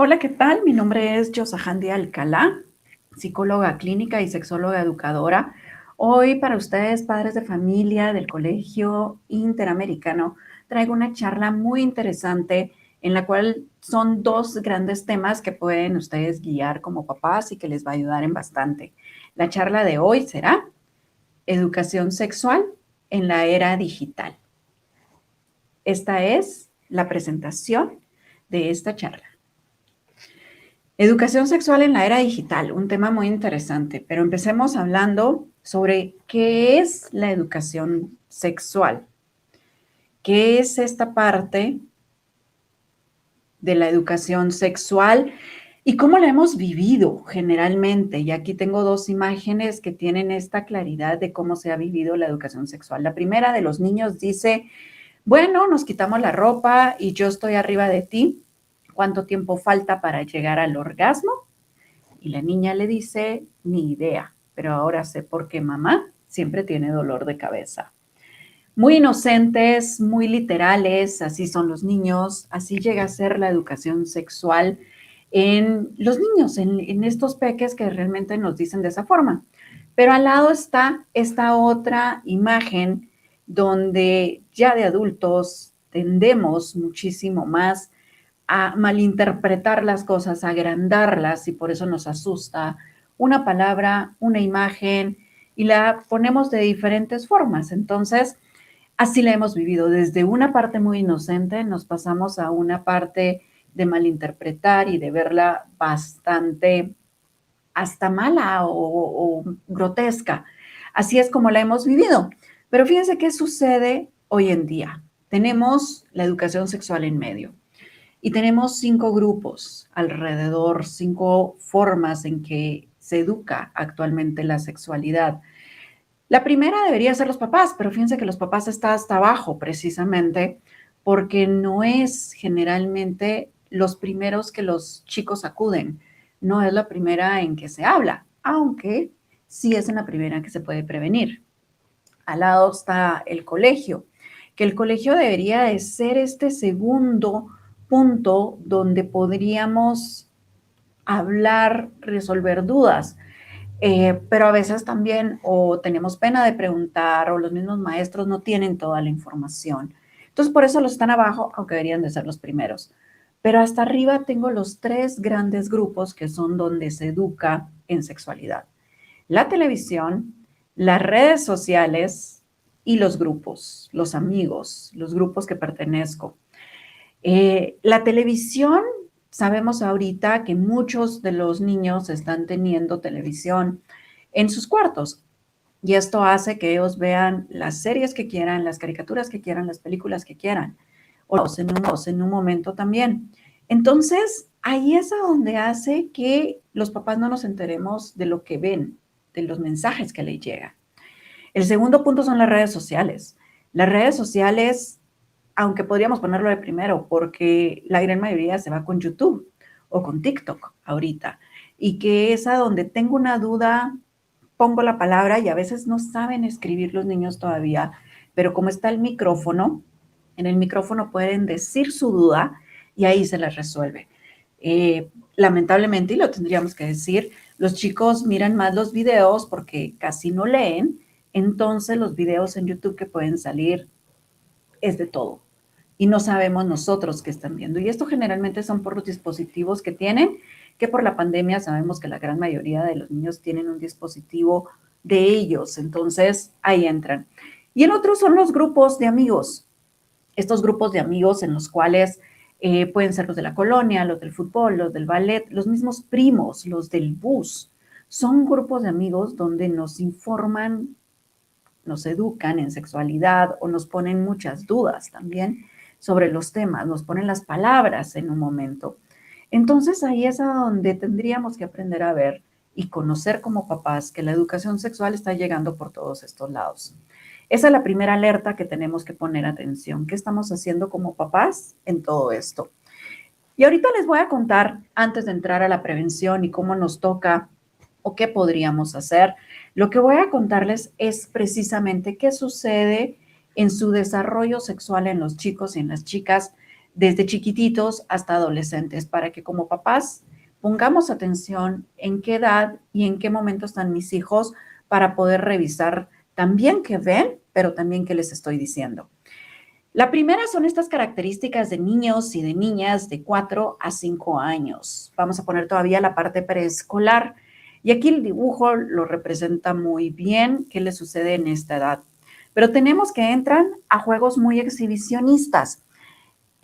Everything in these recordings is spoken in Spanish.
Hola, ¿qué tal? Mi nombre es Yosahandi Alcalá, psicóloga clínica y sexóloga educadora. Hoy para ustedes, padres de familia del Colegio Interamericano, traigo una charla muy interesante en la cual son dos grandes temas que pueden ustedes guiar como papás y que les va a ayudar en bastante. La charla de hoy será educación sexual en la era digital. Esta es la presentación de esta charla. Educación sexual en la era digital, un tema muy interesante, pero empecemos hablando sobre qué es la educación sexual. ¿Qué es esta parte de la educación sexual y cómo la hemos vivido generalmente? Y aquí tengo dos imágenes que tienen esta claridad de cómo se ha vivido la educación sexual. La primera de los niños dice, bueno, nos quitamos la ropa y yo estoy arriba de ti. ¿Cuánto tiempo falta para llegar al orgasmo? Y la niña le dice, ni idea, pero ahora sé por qué mamá siempre tiene dolor de cabeza. Muy inocentes, muy literales, así son los niños, así llega a ser la educación sexual en los niños, en estos peques que realmente nos dicen de esa forma. Pero al lado está esta otra imagen donde ya de adultos tendemos muchísimo más a malinterpretar las cosas, a agrandarlas y por eso nos asusta una palabra, una imagen y la ponemos de diferentes formas. Entonces, así la hemos vivido. Desde una parte muy inocente nos pasamos a una parte de malinterpretar y de verla bastante hasta mala o grotesca. Así es como la hemos vivido. Pero fíjense qué sucede hoy en día. Tenemos la educación sexual en medio. Y tenemos 5 grupos alrededor, 5 formas en que se educa actualmente la sexualidad. La primera debería ser los papás, pero fíjense que los papás están hasta abajo precisamente porque no es generalmente los primeros que los chicos acuden, no es la primera en que se habla, aunque sí es en la primera que se puede prevenir. Al lado está el colegio, que el colegio debería de ser este segundo punto donde podríamos hablar, resolver dudas. Pero a veces también o tenemos pena de preguntar o los mismos maestros no tienen toda la información. Entonces, por eso los están abajo, aunque deberían de ser los primeros. Pero hasta arriba tengo los 3 grandes grupos que son donde se educa en sexualidad. La televisión, las redes sociales y los grupos, los amigos, los grupos que pertenezco. La televisión, sabemos ahorita que muchos de los niños están teniendo televisión en sus cuartos y esto hace que ellos vean las series que quieran, las caricaturas que quieran, las películas que quieran, o en un momento también. Entonces, ahí es a donde hace que los papás no nos enteremos de lo que ven, de los mensajes que les llegan. El segundo punto son las redes sociales. Las redes sociales, aunque podríamos ponerlo de primero, porque la gran mayoría se va con YouTube o con TikTok ahorita, y que es a donde tengo una duda, pongo la palabra y a veces no saben escribir los niños todavía, pero como está el micrófono, en el micrófono pueden decir su duda y ahí se les resuelve. Lamentablemente, y lo tendríamos que decir, los chicos miran más los videos porque casi no leen, entonces los videos en YouTube que pueden salir es de todo. Y no sabemos nosotros qué están viendo. Y esto generalmente son por los dispositivos que tienen, que por la pandemia sabemos que la gran mayoría de los niños tienen un dispositivo de ellos. Entonces, ahí entran. Y el otro son los grupos de amigos. Estos grupos de amigos en los cuales pueden ser los de la colonia, los del fútbol, los del ballet, los mismos primos, los del bus. Son grupos de amigos donde nos informan, nos educan en sexualidad o nos ponen muchas dudas también sobre los temas, nos ponen las palabras en un momento. Entonces ahí es a donde tendríamos que aprender a ver y conocer como papás que la educación sexual está llegando por todos estos lados. Esa es la primera alerta que tenemos que poner atención. ¿Qué estamos haciendo como papás en todo esto? Y ahorita les voy a contar, antes de entrar a la prevención y cómo nos toca o qué podríamos hacer, lo que voy a contarles es precisamente qué sucede en su desarrollo sexual en los chicos y en las chicas desde chiquititos hasta adolescentes, para que como papás pongamos atención en qué edad y en qué momento están mis hijos para poder revisar también qué ven, pero también qué les estoy diciendo. La primera son estas características de niños y de niñas de 4 a 5 años. Vamos a poner todavía la parte preescolar. Y aquí el dibujo lo representa muy bien qué le sucede en esta edad. Pero tenemos que entran a juegos muy exhibicionistas.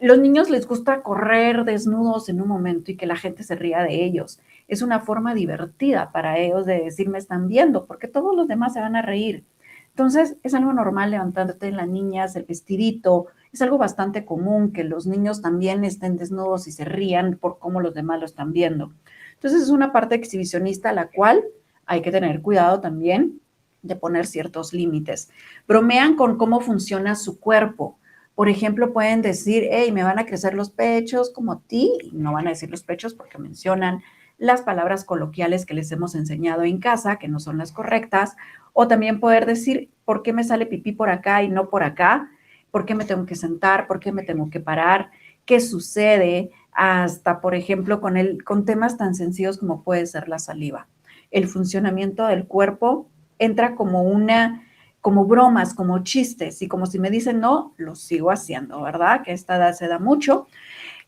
Los niños les gusta correr desnudos en un momento y que la gente se ría de ellos. Es una forma divertida para ellos de decir, me están viendo, porque todos los demás se van a reír. Entonces, es algo normal levantándote en las niñas, el vestidito. Es algo bastante común que los niños también estén desnudos y se rían por cómo los demás lo están viendo. Entonces, es una parte exhibicionista a la cual hay que tener cuidado también de poner ciertos límites. Bromean con cómo funciona su cuerpo. Por ejemplo, pueden decir, hey, me van a crecer los pechos como a ti, y no van a decir los pechos porque mencionan las palabras coloquiales que les hemos enseñado en casa, que no son las correctas, o también poder decir, ¿por qué me sale pipí por acá y no por acá? ¿Por qué me tengo que sentar? ¿Por qué me tengo que parar? ¿Qué sucede? Hasta, por ejemplo, con temas tan sencillos como puede ser la saliva. El funcionamiento del cuerpo entra como bromas, como chistes, y como si me dicen no, lo sigo haciendo, ¿verdad? Que a esta edad se da mucho.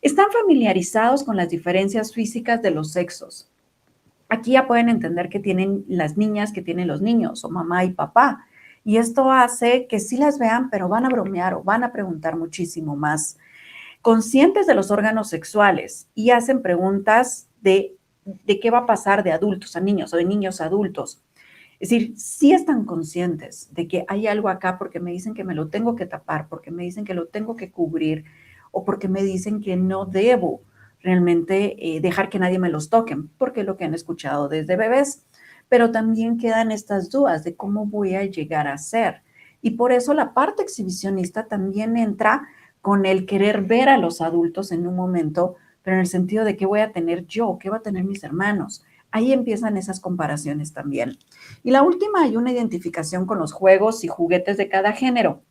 Están familiarizados con las diferencias físicas de los sexos. Aquí ya pueden entender que tienen las niñas, que tienen los niños, o mamá y papá. Y esto hace que sí las vean, pero van a bromear o van a preguntar muchísimo más. Conscientes de los órganos sexuales y hacen preguntas de qué va a pasar de adultos a niños o de niños a adultos. Es decir, sí están conscientes de que hay algo acá porque me dicen que me lo tengo que tapar, porque me dicen que lo tengo que cubrir o porque me dicen que no debo realmente dejar que nadie me los toque, porque es lo que han escuchado desde bebés. Pero también quedan estas dudas de cómo voy a llegar a ser. Y por eso la parte exhibicionista también entra con el querer ver a los adultos en un momento, pero en el sentido de qué voy a tener yo, qué va a tener mis hermanos. Ahí empiezan esas comparaciones también. Y la última, hay una identificación con los juegos y juguetes de cada género.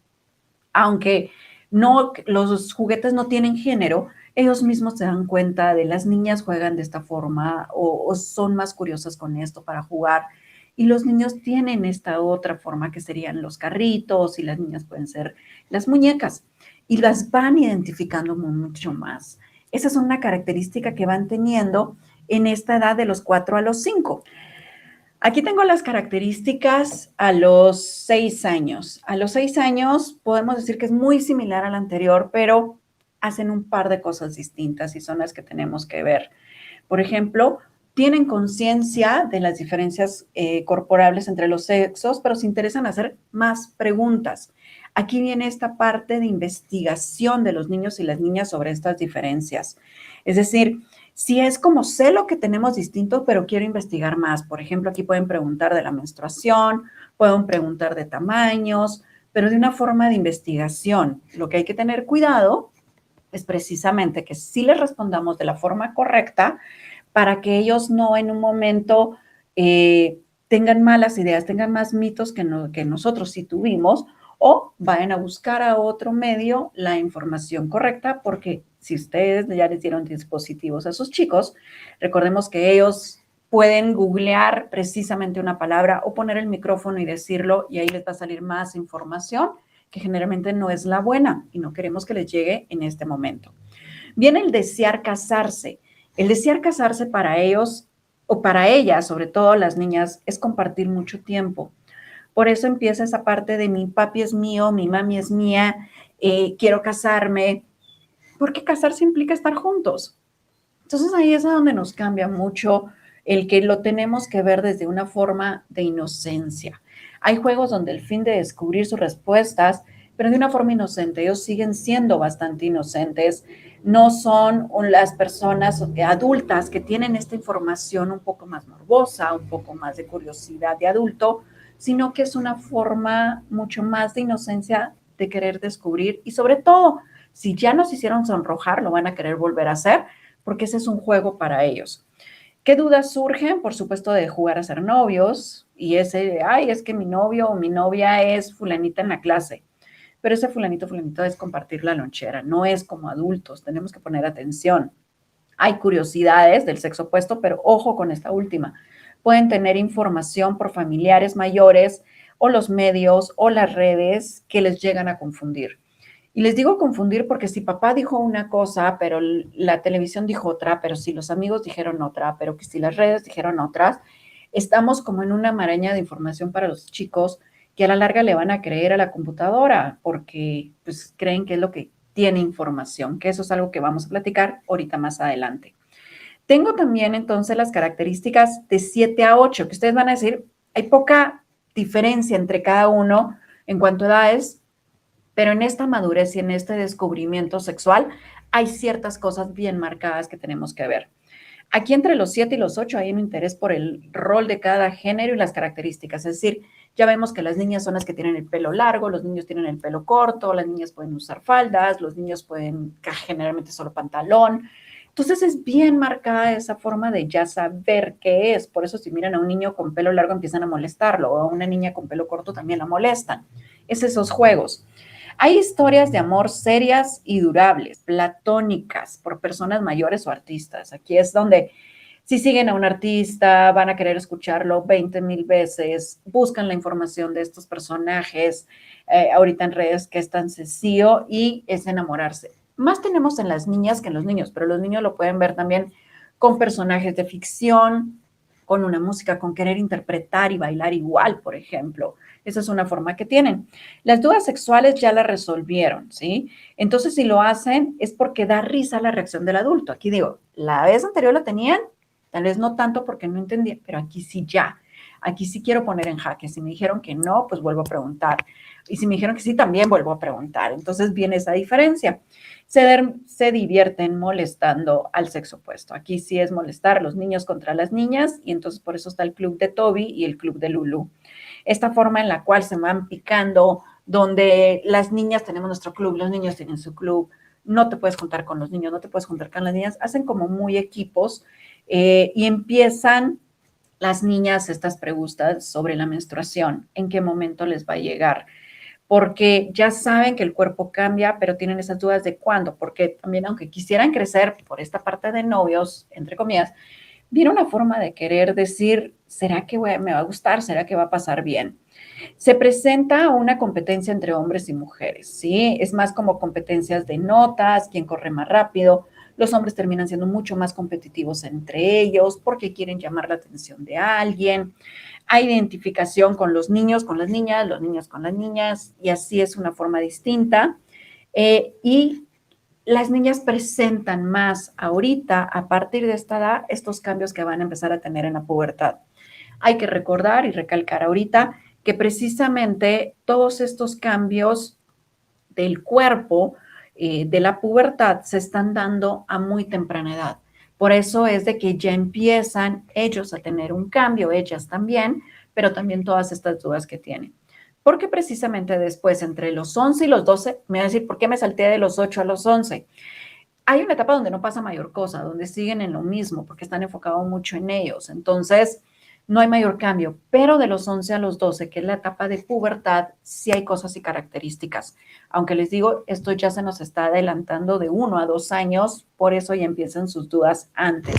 Aunque no, los juguetes no tienen género, ellos mismos se dan cuenta de las niñas juegan de esta forma o son más curiosas con esto para jugar. Y los niños tienen esta otra forma que serían los carritos y las niñas pueden ser las muñecas. Y las van identificando mucho más. Esa es una característica que van teniendo en esta edad de los 4 a los 5. Aquí tengo las características a los 6 años. A los 6 años podemos decir que es muy similar al anterior, pero hacen un par de cosas distintas y son las que tenemos que ver. Por ejemplo, tienen conciencia de las diferencias corporales entre los sexos, pero se interesan en hacer más preguntas. Aquí viene esta parte de investigación de los niños y las niñas sobre estas diferencias. Es decir, si es como sé lo que tenemos distinto, pero quiero investigar más. Por ejemplo, aquí pueden preguntar de la menstruación, pueden preguntar de tamaños, pero de una forma de investigación. Lo que hay que tener cuidado es precisamente que sí les respondamos de la forma correcta para que ellos no en un momento tengan malas ideas, tengan más mitos que nosotros sí tuvimos, o vayan a buscar a otro medio la información correcta, porque si ustedes ya les dieron dispositivos a sus chicos, recordemos que ellos pueden googlear precisamente una palabra o poner el micrófono y decirlo, y ahí les va a salir más información que generalmente no es la buena y no queremos que les llegue en este momento. Viene el desear casarse. El desear casarse para ellos o para ellas, sobre todo las niñas, es compartir mucho tiempo. Por eso empieza esa parte de mi papi es mío, mi mami es mía, quiero casarme, porque casarse implica estar juntos. Entonces ahí es a donde nos cambia mucho el que lo tenemos que ver desde una forma de inocencia. Hay juegos donde el fin de descubrir sus respuestas, pero de una forma inocente. Ellos siguen siendo bastante inocentes. No son las personas adultas que tienen esta información un poco más morbosa, un poco más de curiosidad de adulto, sino que es una forma mucho más de inocencia de querer descubrir y sobre todo, si ya nos hicieron sonrojar, lo van a querer volver a hacer porque ese es un juego para ellos. ¿Qué dudas surgen? Por supuesto, de jugar a ser novios y ese, ay, es que mi novio o mi novia es fulanita en la clase. pero ese fulanito, fulanito es compartir la lonchera, no es como adultos, tenemos que poner atención. Hay curiosidades del sexo opuesto, pero ojo con esta última. Pueden tener información por familiares mayores o los medios o las redes que les llegan a confundir. Y les digo confundir porque si papá dijo una cosa, pero la televisión dijo otra, pero si los amigos dijeron otra, pero que si las redes dijeron otras, estamos como en una maraña de información para los chicos que a la larga le van a creer a la computadora porque pues creen que es lo que tiene información, que eso es algo que vamos a platicar ahorita más adelante. Tengo también entonces las características de 7 a 8, que ustedes van a decir, hay poca diferencia entre cada uno en cuanto a edades, pero en esta madurez y en este descubrimiento sexual hay ciertas cosas bien marcadas que tenemos que ver. Aquí entre los 7 y los 8 hay un interés por el rol de cada género y las características. Es decir, ya vemos que las niñas son las que tienen el pelo largo, los niños tienen el pelo corto, las niñas pueden usar faldas, los niños pueden generalmente solo pantalón. Entonces es bien marcada esa forma de ya saber qué es. Por eso si miran a un niño con pelo largo empiezan a molestarlo o a una niña con pelo corto también la molestan. Es esos juegos. Hay historias de amor serias y durables, platónicas, por personas mayores o artistas. Aquí es donde si siguen a un artista, van a querer escucharlo 20,000 veces, buscan la información de estos personajes, ahorita en redes que es tan sencillo y es enamorarse. Más tenemos en las niñas que en los niños, pero los niños lo pueden ver también con personajes de ficción, con una música, con querer interpretar y bailar igual, por ejemplo. Esa es una forma que tienen. Las dudas sexuales ya la resolvieron, ¿sí? Entonces, si lo hacen es porque da risa la reacción del adulto. Aquí digo, la vez anterior la tenían, tal vez no tanto porque no entendía, pero aquí sí ya. Aquí sí quiero poner en jaque. Si me dijeron que no, pues vuelvo a preguntar. Y si me dijeron que sí, también vuelvo a preguntar. Entonces viene esa diferencia. Se divierten molestando al sexo opuesto. Aquí sí es molestar los niños contra las niñas y entonces por eso está el club de Toby y el club de Lulu. Esta forma en la cual se van picando, donde las niñas tenemos nuestro club, los niños tienen su club, no te puedes juntar con los niños, no te puedes juntar con las niñas, hacen como muy equipos y empiezan las niñas estas preguntas sobre la menstruación, en qué momento les va a llegar, porque ya saben que el cuerpo cambia, pero tienen esas dudas de cuándo, porque también aunque quisieran crecer por esta parte de novios, entre comillas, viene una forma de querer decir, ¿será que me va a gustar? ¿Será que va a pasar bien? Se presenta una competencia entre hombres y mujeres, ¿sí? Es más como competencias de notas, quién corre más rápido. Los hombres terminan siendo mucho más competitivos entre ellos porque quieren llamar la atención de alguien. Hay identificación con los niños, con las niñas, los niños con las niñas, y así es una forma distinta. Y las niñas presentan más ahorita, a partir de esta edad, estos cambios que van a empezar a tener en la pubertad. Hay que recordar y recalcar ahorita que precisamente todos estos cambios del cuerpo de la pubertad se están dando a muy temprana edad. Por eso es de que ya empiezan ellos a tener un cambio, ellas también, pero también todas estas dudas que tienen. Porque precisamente después, entre los 11 y los 12, me va a decir, ¿por qué me salté de los 8 a los 11? Hay una etapa donde no pasa mayor cosa, donde siguen en lo mismo, porque están enfocados mucho en ellos. Entonces, no hay mayor cambio, pero de los 11 a los 12, que es la etapa de pubertad, sí hay cosas y características. Aunque les digo, esto ya se nos está adelantando de 1 a 2 años, por eso ya empiezan sus dudas antes.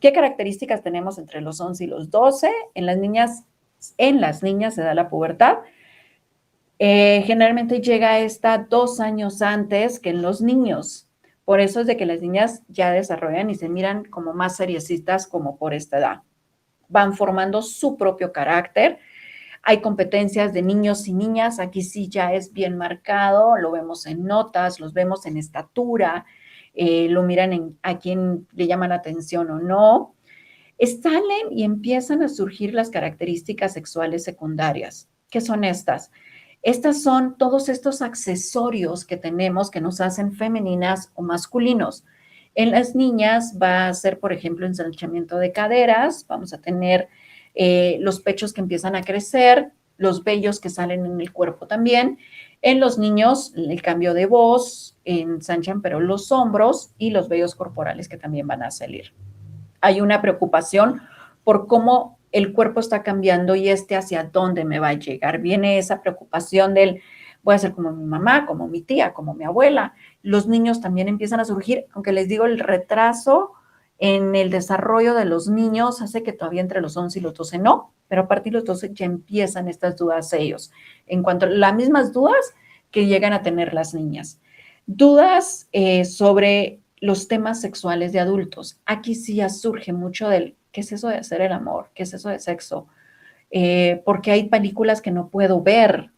¿Qué características tenemos entre los 11 y los 12? En las niñas se da la pubertad. Generalmente llega esta 2 años antes que en los niños. Por eso es de que las niñas ya desarrollan y se miran como más seriecitas como por esta edad. Van formando su propio carácter. Hay competencias de niños y niñas, aquí sí ya es bien marcado, lo vemos en notas, los vemos en estatura, lo miran a quién le llama la atención o no. Salen y empiezan a surgir las características sexuales secundarias. ¿Qué son estas? Estas son todos estos accesorios que tenemos que nos hacen femeninas o masculinos. En las niñas va a ser, por ejemplo, ensanchamiento de caderas, vamos a tener los pechos que empiezan a crecer, los vellos que salen en el cuerpo también. En los niños, el cambio de voz, ensanchan pero los hombros y los vellos corporales que también van a salir. Hay una preocupación por cómo el cuerpo está cambiando y hacia dónde me va a llegar. Viene esa preocupación del voy a ser como mi mamá, como mi tía, como mi abuela. Los niños también empiezan a surgir, aunque les digo, el retraso en el desarrollo de los niños hace que todavía entre los 11 y los 12 no, pero a partir de los 12 ya empiezan estas dudas ellos, en cuanto a las mismas dudas que llegan a tener las niñas. Dudas sobre los temas sexuales de adultos. Aquí sí ya surge mucho del, ¿qué es eso de hacer el amor? ¿Qué es eso de sexo? ¿Por qué hay películas que no puedo ver?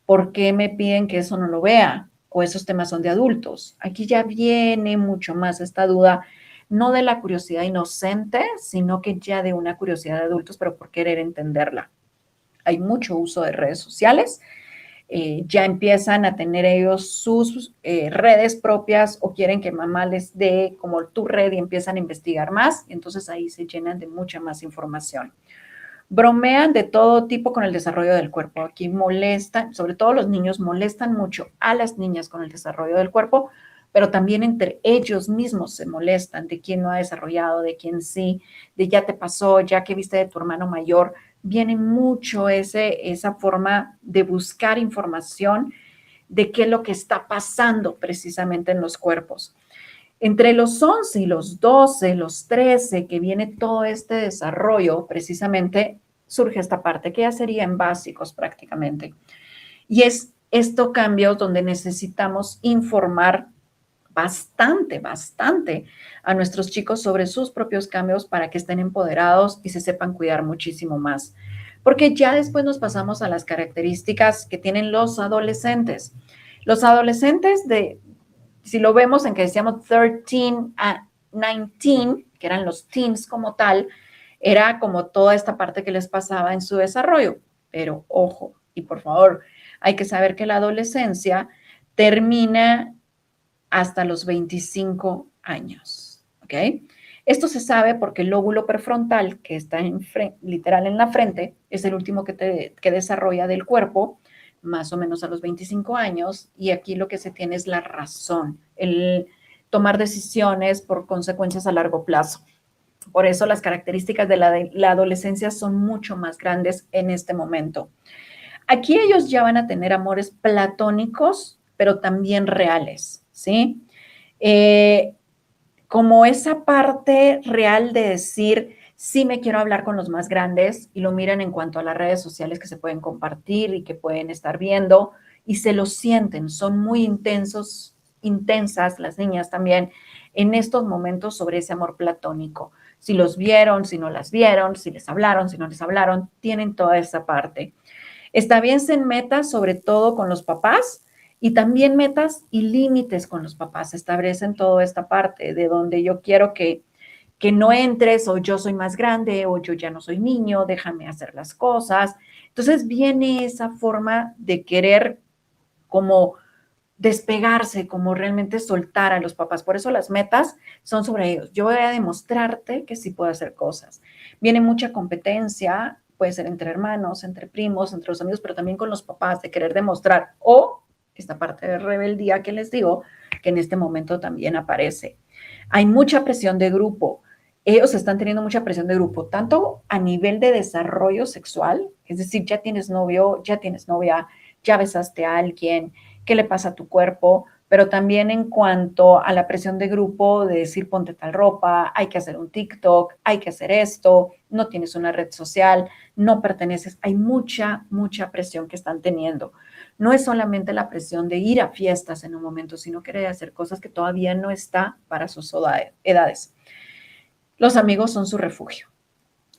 ¿Por qué me piden que eso no lo vea? O esos temas son de adultos. Aquí ya viene mucho más esta duda, no de la curiosidad inocente, sino que ya de una curiosidad de adultos, pero por querer entenderla. Hay mucho uso de redes sociales, ya empiezan a tener ellos sus redes propias o quieren que mamá les dé como tu red y empiezan a investigar más, y entonces ahí se llenan de mucha más información. Bromean de todo tipo con el desarrollo del cuerpo. Aquí molestan, sobre todo los niños, molestan mucho a las niñas con el desarrollo del cuerpo, pero también entre ellos mismos se molestan de quién no ha desarrollado, de quién sí, de ya te pasó, ya que viste de tu hermano mayor. Viene mucho esa forma de buscar información de qué es lo que está pasando precisamente en los cuerpos. Entre los 11 y los 12, los 13, que viene todo este desarrollo, precisamente surge esta parte que ya sería en básicos prácticamente. Y es estos cambios donde necesitamos informar bastante a nuestros chicos sobre sus propios cambios para que estén empoderados y se sepan cuidar muchísimo más. Porque ya después nos pasamos a las características que tienen los adolescentes. Los adolescentes si lo vemos en que decíamos 13 a 19, que eran los teens como tal, era como toda esta parte que les pasaba en su desarrollo. Pero ojo, y por favor, hay que saber que la adolescencia termina hasta los 25 años, ¿ok? Esto se sabe porque el lóbulo prefrontal, que está literal en la frente, es el último que desarrolla del cuerpo, más o menos a los 25 años, y aquí lo que se tiene es la razón, el tomar decisiones por consecuencias a largo plazo. Por eso las características de la adolescencia son mucho más grandes en este momento. Aquí ellos ya van a tener amores platónicos, pero también reales, ¿sí? Eh, como esa parte real de decir, sí me quiero hablar con los más grandes y lo miran en cuanto a las redes sociales que se pueden compartir y que pueden estar viendo y se lo sienten, son muy intensas las niñas también en estos momentos sobre ese amor platónico. Si los vieron, si no las vieron, si les hablaron, si no les hablaron, tienen toda esa parte. Establecen metas, sobre todo con los papás, y también metas y límites con los papás. Establecen toda esta parte de donde yo quiero que no entres o yo soy más grande o yo ya no soy niño, déjame hacer las cosas. Entonces viene esa forma de querer como despegarse, como realmente soltar a los papás. Por eso las metas son sobre ellos. Yo voy a demostrarte que sí puedo hacer cosas. Viene mucha competencia, puede ser entre hermanos, entre primos, entre los amigos, pero también con los papás, de querer demostrar. O esta parte de rebeldía que les digo, que en este momento también aparece. Hay mucha presión de grupo. Ellos están teniendo mucha presión de grupo, tanto a nivel de desarrollo sexual, es decir, ya tienes novio, ya tienes novia, ya besaste a alguien, qué le pasa a tu cuerpo, pero también en cuanto a la presión de grupo de decir ponte tal ropa, hay que hacer un TikTok, hay que hacer esto, no tienes una red social, no perteneces, hay mucha presión que están teniendo. No es solamente la presión de ir a fiestas en un momento, sino querer hacer cosas que todavía no está para sus edades. Los amigos son su refugio.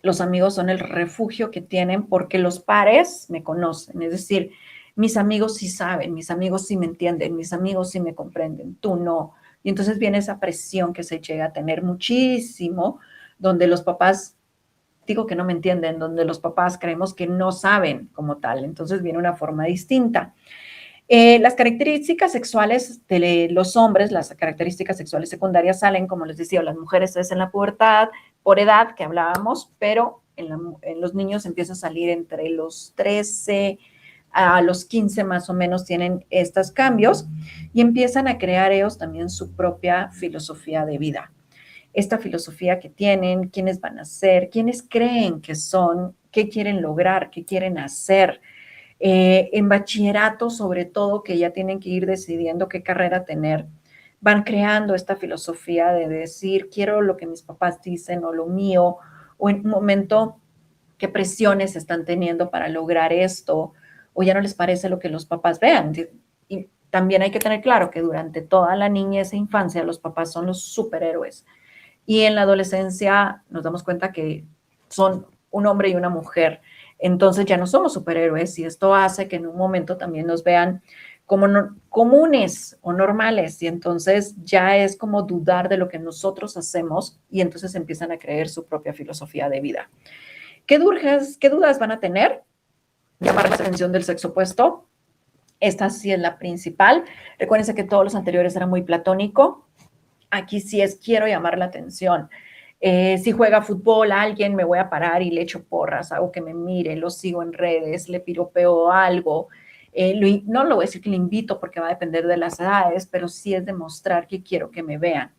Los amigos son el refugio que tienen porque los pares me conocen, es decir, mis amigos sí saben, mis amigos sí me entienden, mis amigos sí me comprenden, tú no. Y entonces viene esa presión que se llega a tener muchísimo, donde los papás, digo que no me entienden, donde los papás creemos que no saben como tal, entonces viene una forma distinta. Las características sexuales de los hombres, las características sexuales secundarias salen, como les decía, las mujeres es en la pubertad, por edad que hablábamos, pero en los niños empieza a salir entre los 13 a los 15 más o menos tienen estos cambios y empiezan a crear ellos también su propia filosofía de vida. Esta filosofía que tienen, quiénes van a ser, quiénes creen que son, qué quieren lograr, qué quieren hacer, En bachillerato, sobre todo, que ya tienen que ir decidiendo qué carrera tener, van creando esta filosofía de decir, quiero lo que mis papás dicen o lo mío, o en un momento, qué presiones están teniendo para lograr esto, o ya no les parece lo que los papás vean. Y también hay que tener claro que durante toda la niñez e infancia los papás son los superhéroes. Y en la adolescencia nos damos cuenta que son un hombre y una mujer. Entonces ya no somos superhéroes y esto hace que en un momento también nos vean como comunes o normales y entonces ya es como dudar de lo que nosotros hacemos y entonces empiezan a creer su propia filosofía de vida. ¿Qué dudas van a tener? Llamar la atención del sexo opuesto. Esta sí es la principal. Recuérdense que todos los anteriores eran muy platónico. Aquí sí es quiero llamar la atención. Si juega fútbol a alguien, me voy a parar y le echo porras, hago que me mire, lo sigo en redes, le piropeo algo. No lo voy a decir que le invito porque va a depender de las edades, pero sí es demostrar que quiero que me vean.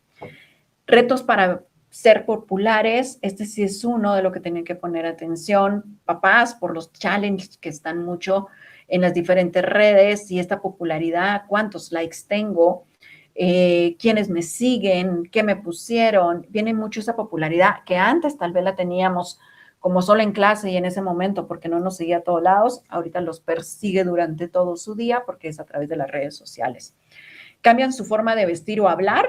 Retos para ser populares, este sí es uno de lo que tienen que poner atención. Papás, por los challenges que están mucho en las diferentes redes y esta popularidad, cuántos likes tengo, quiénes me siguen, qué me pusieron. Viene mucho esa popularidad que antes tal vez la teníamos como solo en clase y en ese momento porque no nos seguía a todos lados. Ahorita los persigue durante todo su día porque es a través de las redes sociales. Cambian su forma de vestir o hablar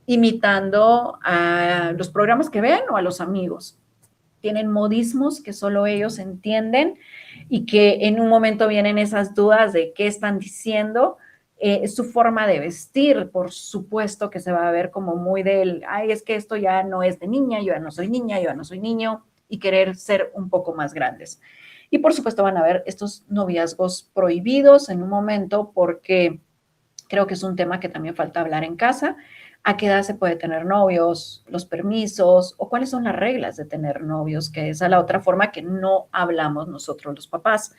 imitando a los programas que ven o a los amigos. Tienen modismos que solo ellos entienden y que en un momento vienen esas dudas de qué están diciendo. Su forma de vestir, por supuesto que se va a ver como muy del, ay, es que esto ya no es de niña, yo ya no soy niña, yo ya no soy niño, y querer ser un poco más grandes. Y por supuesto van a ver estos noviazgos prohibidos en un momento porque creo que es un tema que también falta hablar en casa. ¿A qué edad se puede tener novios? ¿Los permisos? ¿O cuáles son las reglas de tener novios? Que esa es la otra forma que no hablamos nosotros los papás.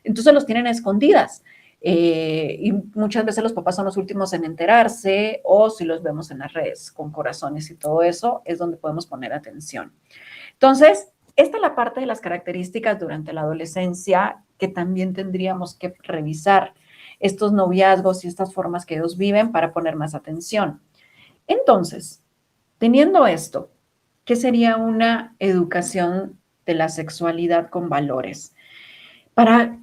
Entonces los tienen a escondidas. Y muchas veces los papás son los últimos en enterarse o si los vemos en las redes con corazones y todo eso es donde podemos poner atención. Entonces, esta es la parte de las características durante la adolescencia que también tendríamos que revisar estos noviazgos y estas formas que ellos viven para poner más atención. Entonces, teniendo esto, ¿qué sería una educación de la sexualidad con valores? Para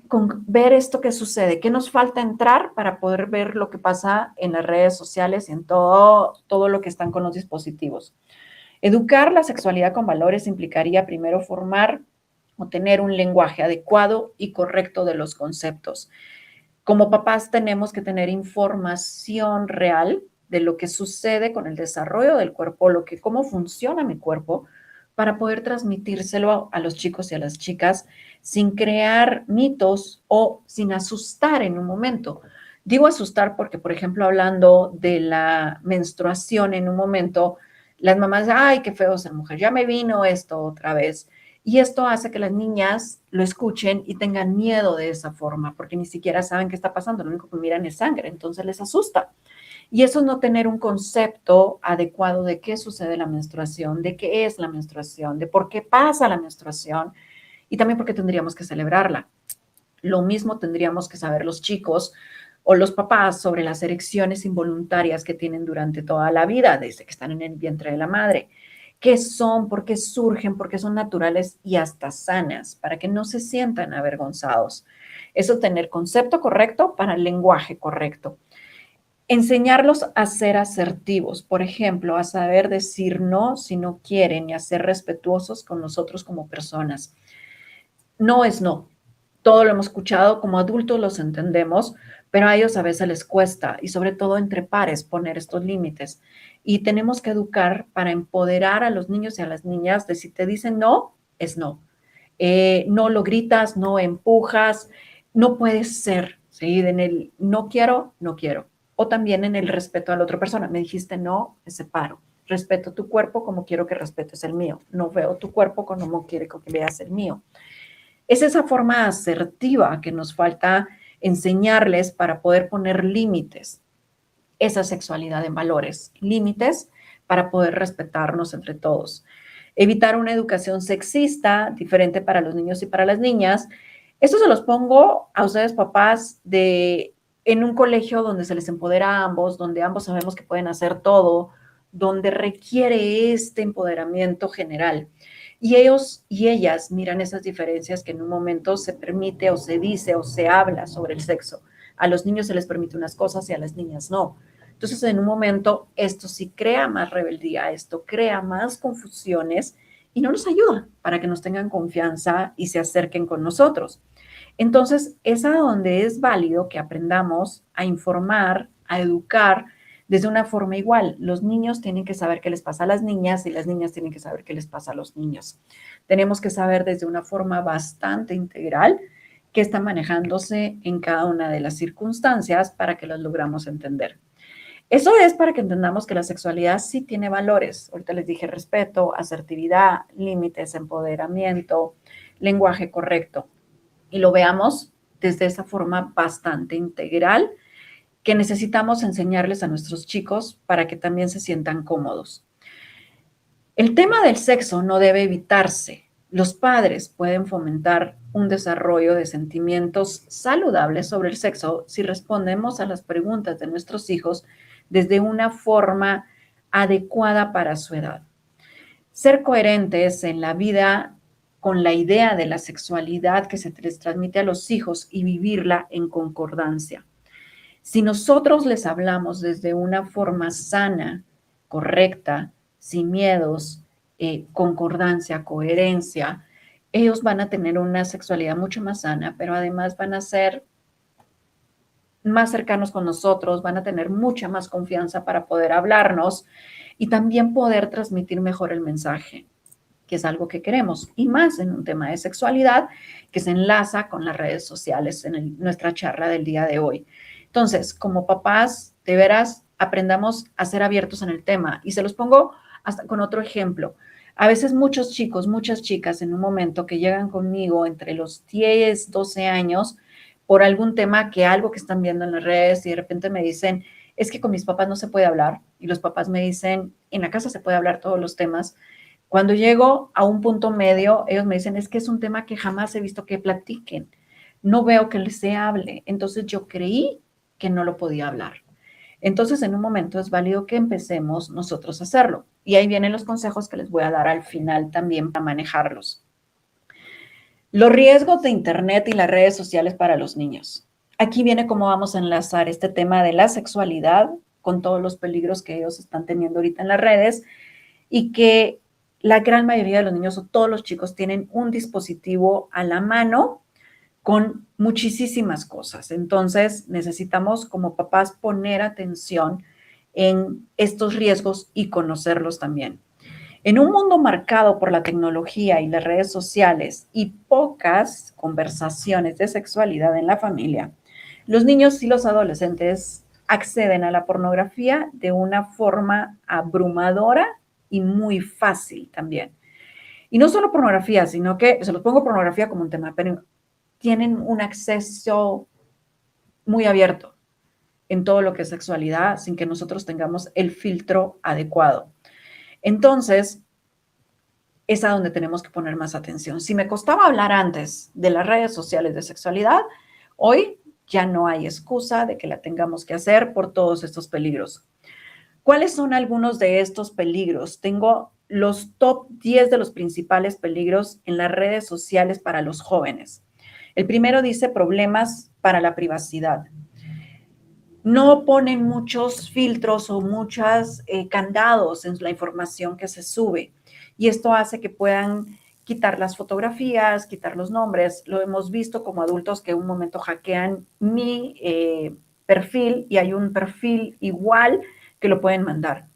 ver esto que sucede, ¿qué nos falta entrar para poder ver lo que pasa en las redes sociales y en todo lo que están con los dispositivos? Educar la sexualidad con valores implicaría primero formar o tener un lenguaje adecuado y correcto de los conceptos. Como papás tenemos que tener información real de lo que sucede con el desarrollo del cuerpo, cómo funciona mi cuerpo, para poder transmitírselo a los chicos y a las chicas sin crear mitos o sin asustar en un momento. Digo asustar porque, por ejemplo, hablando de la menstruación en un momento, las mamás, ay, qué feo ser mujer, ya me vino esto otra vez. Y esto hace que las niñas lo escuchen y tengan miedo de esa forma, porque ni siquiera saben qué está pasando, lo único que miran es sangre, entonces les asusta. Y eso es no tener un concepto adecuado de qué sucede en la menstruación, de qué es la menstruación, de por qué pasa la menstruación y también por qué tendríamos que celebrarla. Lo mismo tendríamos que saber los chicos o los papás sobre las erecciones involuntarias que tienen durante toda la vida, desde que están en el vientre de la madre. ¿Qué son? ¿Por qué surgen? ¿Por qué son naturales y hasta sanas? Para que no se sientan avergonzados. Eso, tener concepto correcto para el lenguaje correcto. Enseñarlos a ser asertivos, por ejemplo, a saber decir no si no quieren y a ser respetuosos con nosotros como personas. No es no. Todo lo hemos escuchado, como adultos los entendemos, pero a ellos a veces les cuesta y sobre todo entre pares poner estos límites. Y tenemos que educar para empoderar a los niños y a las niñas de si te dicen no, es no. No lo gritas, no empujas, no puedes ser, ¿sí? En el no quiero, no quiero. O también en el respeto a la otra persona. Me dijiste no, me separo. Respeto tu cuerpo como quiero que respetes el mío. No veo tu cuerpo como quiero que veas el mío. Es esa forma asertiva que nos falta enseñarles para poder poner límites. Esa sexualidad en valores, límites para poder respetarnos entre todos. Evitar una educación sexista, diferente para los niños y para las niñas, Esto se los pongo a ustedes, papás, en un colegio donde se les empodera a ambos, donde ambos sabemos que pueden hacer todo, donde requiere este empoderamiento general. Y ellos y ellas miran esas diferencias que en un momento se permite o se dice o se habla sobre el sexo. A los niños se les permite unas cosas y a las niñas no. Entonces, en un momento, esto sí crea más rebeldía, esto crea más confusiones y no nos ayuda para que nos tengan confianza y se acerquen con nosotros. Entonces, es a donde es válido que aprendamos a informar, a educar desde una forma igual. Los niños tienen que saber qué les pasa a las niñas y las niñas tienen que saber qué les pasa a los niños. Tenemos que saber desde una forma bastante integral qué está manejándose en cada una de las circunstancias para que las logramos entender. Eso es para que entendamos que la sexualidad sí tiene valores. Ahorita les dije respeto, asertividad, límites, empoderamiento, lenguaje correcto. Y lo veamos desde esa forma bastante integral que necesitamos enseñarles a nuestros chicos para que también se sientan cómodos. El tema del sexo no debe evitarse. Los padres pueden fomentar un desarrollo de sentimientos saludables sobre el sexo si respondemos a las preguntas de nuestros hijos desde una forma adecuada para su edad. Ser coherentes en la vida con la idea de la sexualidad que se les transmite a los hijos y vivirla en concordancia. Si nosotros les hablamos desde una forma sana, correcta, sin miedos, concordancia, coherencia, ellos van a tener una sexualidad mucho más sana, pero además van a ser más cercanos con nosotros, van a tener mucha más confianza para poder hablarnos y también poder transmitir mejor el mensaje, que es algo que queremos, y más en un tema de sexualidad que se enlaza con las redes sociales en nuestra charla del día de hoy. Entonces, como papás, de veras, aprendamos a ser abiertos en el tema. Y se los pongo hasta con otro ejemplo. A veces muchos chicos, muchas chicas en un momento que llegan conmigo entre los 10, 12 años por algún tema que algo que están viendo en las redes y de repente me dicen, es que con mis papás no se puede hablar. Y los papás me dicen, en la casa se puede hablar todos los temas. Cuando llego a un punto medio, ellos me dicen, es que es un tema que jamás he visto que platiquen. No veo que les se hable. Entonces yo creí que no lo podía hablar. Entonces en un momento es válido que empecemos nosotros a hacerlo. Y ahí vienen los consejos que les voy a dar al final también para manejarlos. Los riesgos de Internet y las redes sociales para los niños. Aquí viene cómo vamos a enlazar este tema de la sexualidad con todos los peligros que ellos están teniendo ahorita en las redes y que la gran mayoría de los niños o todos los chicos tienen un dispositivo a la mano con muchísimas cosas. Entonces, necesitamos como papás poner atención en estos riesgos y conocerlos también. En un mundo marcado por la tecnología y las redes sociales y pocas conversaciones de sexualidad en la familia, los niños y los adolescentes acceden a la pornografía de una forma abrumadora y muy fácil también. Y no solo pornografía, sino que se los pongo pornografía como un tema, pero tienen un acceso muy abierto en todo lo que es sexualidad sin que nosotros tengamos el filtro adecuado. Entonces, es a donde tenemos que poner más atención. Si me costaba hablar antes de las redes sociales de sexualidad, hoy ya no hay excusa de que la tengamos que hacer por todos estos peligros. ¿Cuáles son algunos de estos peligros? Tengo los top 10 de los principales peligros en las redes sociales para los jóvenes. El primero dice problemas para la privacidad. No ponen muchos filtros o muchos candados en la información que se sube y esto hace que puedan quitar las fotografías, quitar los nombres. Lo hemos visto como adultos que en un momento hackean mi perfil y hay un perfil igual que lo pueden mandar.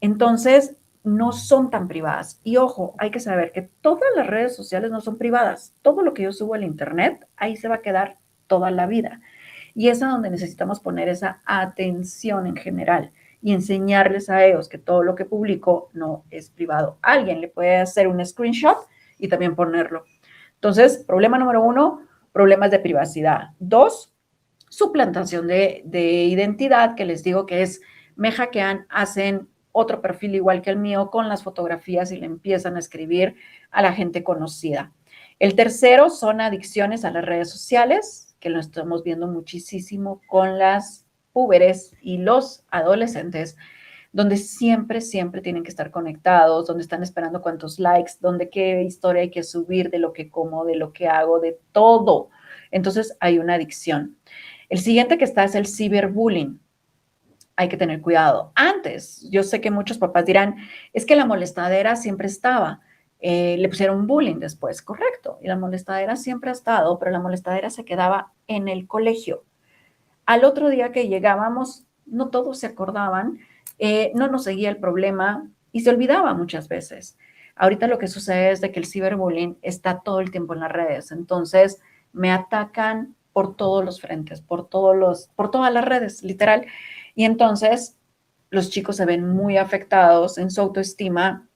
Entonces, no son tan privadas. Y ojo, hay que saber que todas las redes sociales no son privadas. Todo lo que yo subo al internet, ahí se va a quedar toda la vida. Y es a donde necesitamos poner esa atención en general y enseñarles a ellos que todo lo que publico no es privado. Alguien le puede hacer un screenshot y también ponerlo. Entonces, problema número 1, problemas de privacidad. 2, suplantación de identidad, que les digo que es, me hackean, hacen otro perfil igual que el mío con las fotografías y le empiezan a escribir a la gente conocida. El tercero son adicciones a las redes sociales, que lo estamos viendo muchísimo con las púberes y los adolescentes, donde siempre, siempre tienen que estar conectados, donde están esperando cuántos likes, donde qué historia hay que subir de lo que como, de lo que hago, de todo. Entonces hay una adicción. El siguiente que está es el ciberbullying. Hay que tener cuidado. Antes, yo sé que muchos papás dirán, es que la molestadera siempre estaba. Le pusieron bullying después, correcto. Y la molestadera siempre ha estado, pero la molestadera se quedaba en el colegio. Al otro día que llegábamos, no todos se acordaban, no nos seguía el problema y se olvidaba muchas veces. Ahorita lo que sucede es de que el ciberbullying está todo el tiempo en las redes, entonces me atacan por todos los frentes, por todas las redes, literal. Y entonces los chicos se ven muy afectados en su autoestima,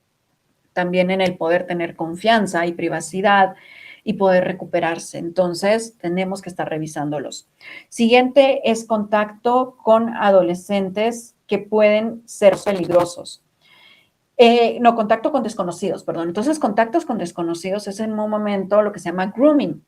también en el poder tener confianza y privacidad y poder recuperarse. Entonces, tenemos que estar revisándolos. Siguiente es contacto con adolescentes que pueden ser peligrosos. No, contacto con desconocidos, perdón. Entonces, contactos con desconocidos es en un momento lo que se llama grooming.